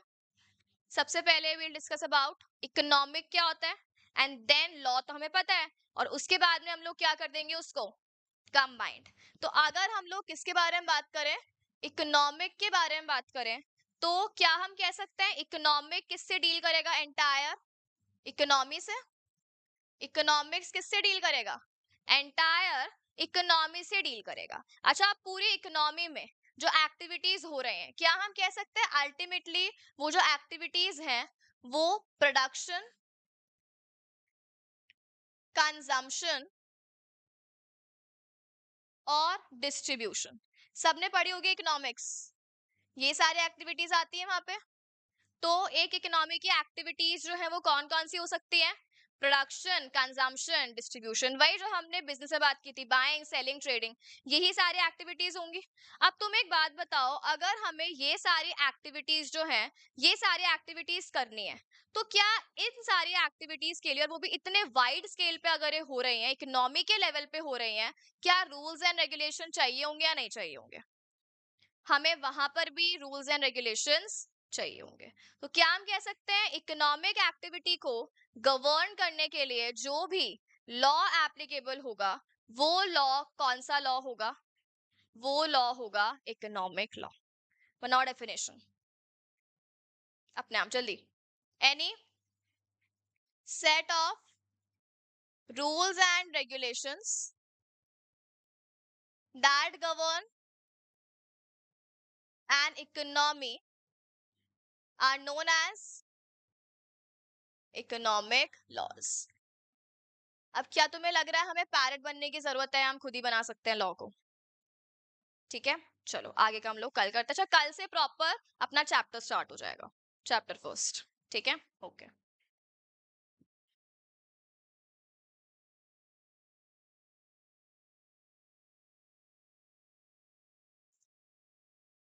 Speaker 1: सबसे पहले विल डिस्कस अबाउट इकोनॉमिक क्या होता है, एंड देन लॉ तो हमें पता है, और उसके बाद में हम लोग क्या कर देंगे उसको कंबाइंड। तो अगर हम लोग किसके बारे में बात करें, इकोनॉमिक के बारे में बात करें, तो क्या हम कह सकते हैं इकोनॉमिक किससे डील करेगा? एंटायर इकोनॉमी से। इकोनॉमिक्स किससे डील करेगा? एंटायर इकोनॉमी से डील करेगा। अच्छा, आप पूरी इकोनॉमी में जो एक्टिविटीज हो रहे हैं, क्या हम कह सकते हैं अल्टीमेटली वो जो एक्टिविटीज हैं वो प्रोडक्शन, कंजम्पशन और डिस्ट्रीब्यूशन, सबने पढ़ी होगी इकोनॉमिक्स, ये सारी एक्टिविटीज आती है वहां पे। तो एक इकोनॉमी की एक्टिविटीज जो है वो कौन कौन सी हो सकती है? प्रोडक्शन, कंजम्पशन, डिस्ट्रीब्यूशन, वही जो हमने बिजनेस में बात की थी, बाइंग, सेलिंग, ट्रेडिंग, यही सारी एक्टिविटीज होंगी। अब तुम एक बात बताओ, अगर हमें ये सारी एक्टिविटीज जो है, ये सारी एक्टिविटीज करनी है, तो क्या इन सारी एक्टिविटीज के लिए, और वो भी इतने वाइड स्केल पे अगर ये हो रही है, इकोनॉमी के लेवल पे हो रही है, क्या रूल्स एंड रेगुलेशन चाहिए होंगे या नहीं चाहिए होंगे? हमें वहां पर भी रूल्स एंड रेगुलेशंस चाहिए होंगे। तो क्या हम कह सकते हैं इकोनॉमिक एक्टिविटी को गवर्न करने के लिए जो भी लॉ एप्लीकेबल होगा, वो लॉ कौन सा लॉ होगा? वो लॉ होगा इकोनॉमिक लॉ। बनाओ डेफिनेशन अपने आप जल्दी। Any set of rules and regulations that govern an economy are known as economic laws. अब क्या तुम्हें लग रहा है हमें पैरट बनने की जरूरत है? हम खुद ही बना सकते हैं लॉ को। ठीक है, चलो आगे का हम लोग कल करते हैं। अच्छा, कल से प्रॉपर अपना चैप्टर स्टार्ट हो जाएगा, चैप्टर फर्स्ट। ठीक है, ओके।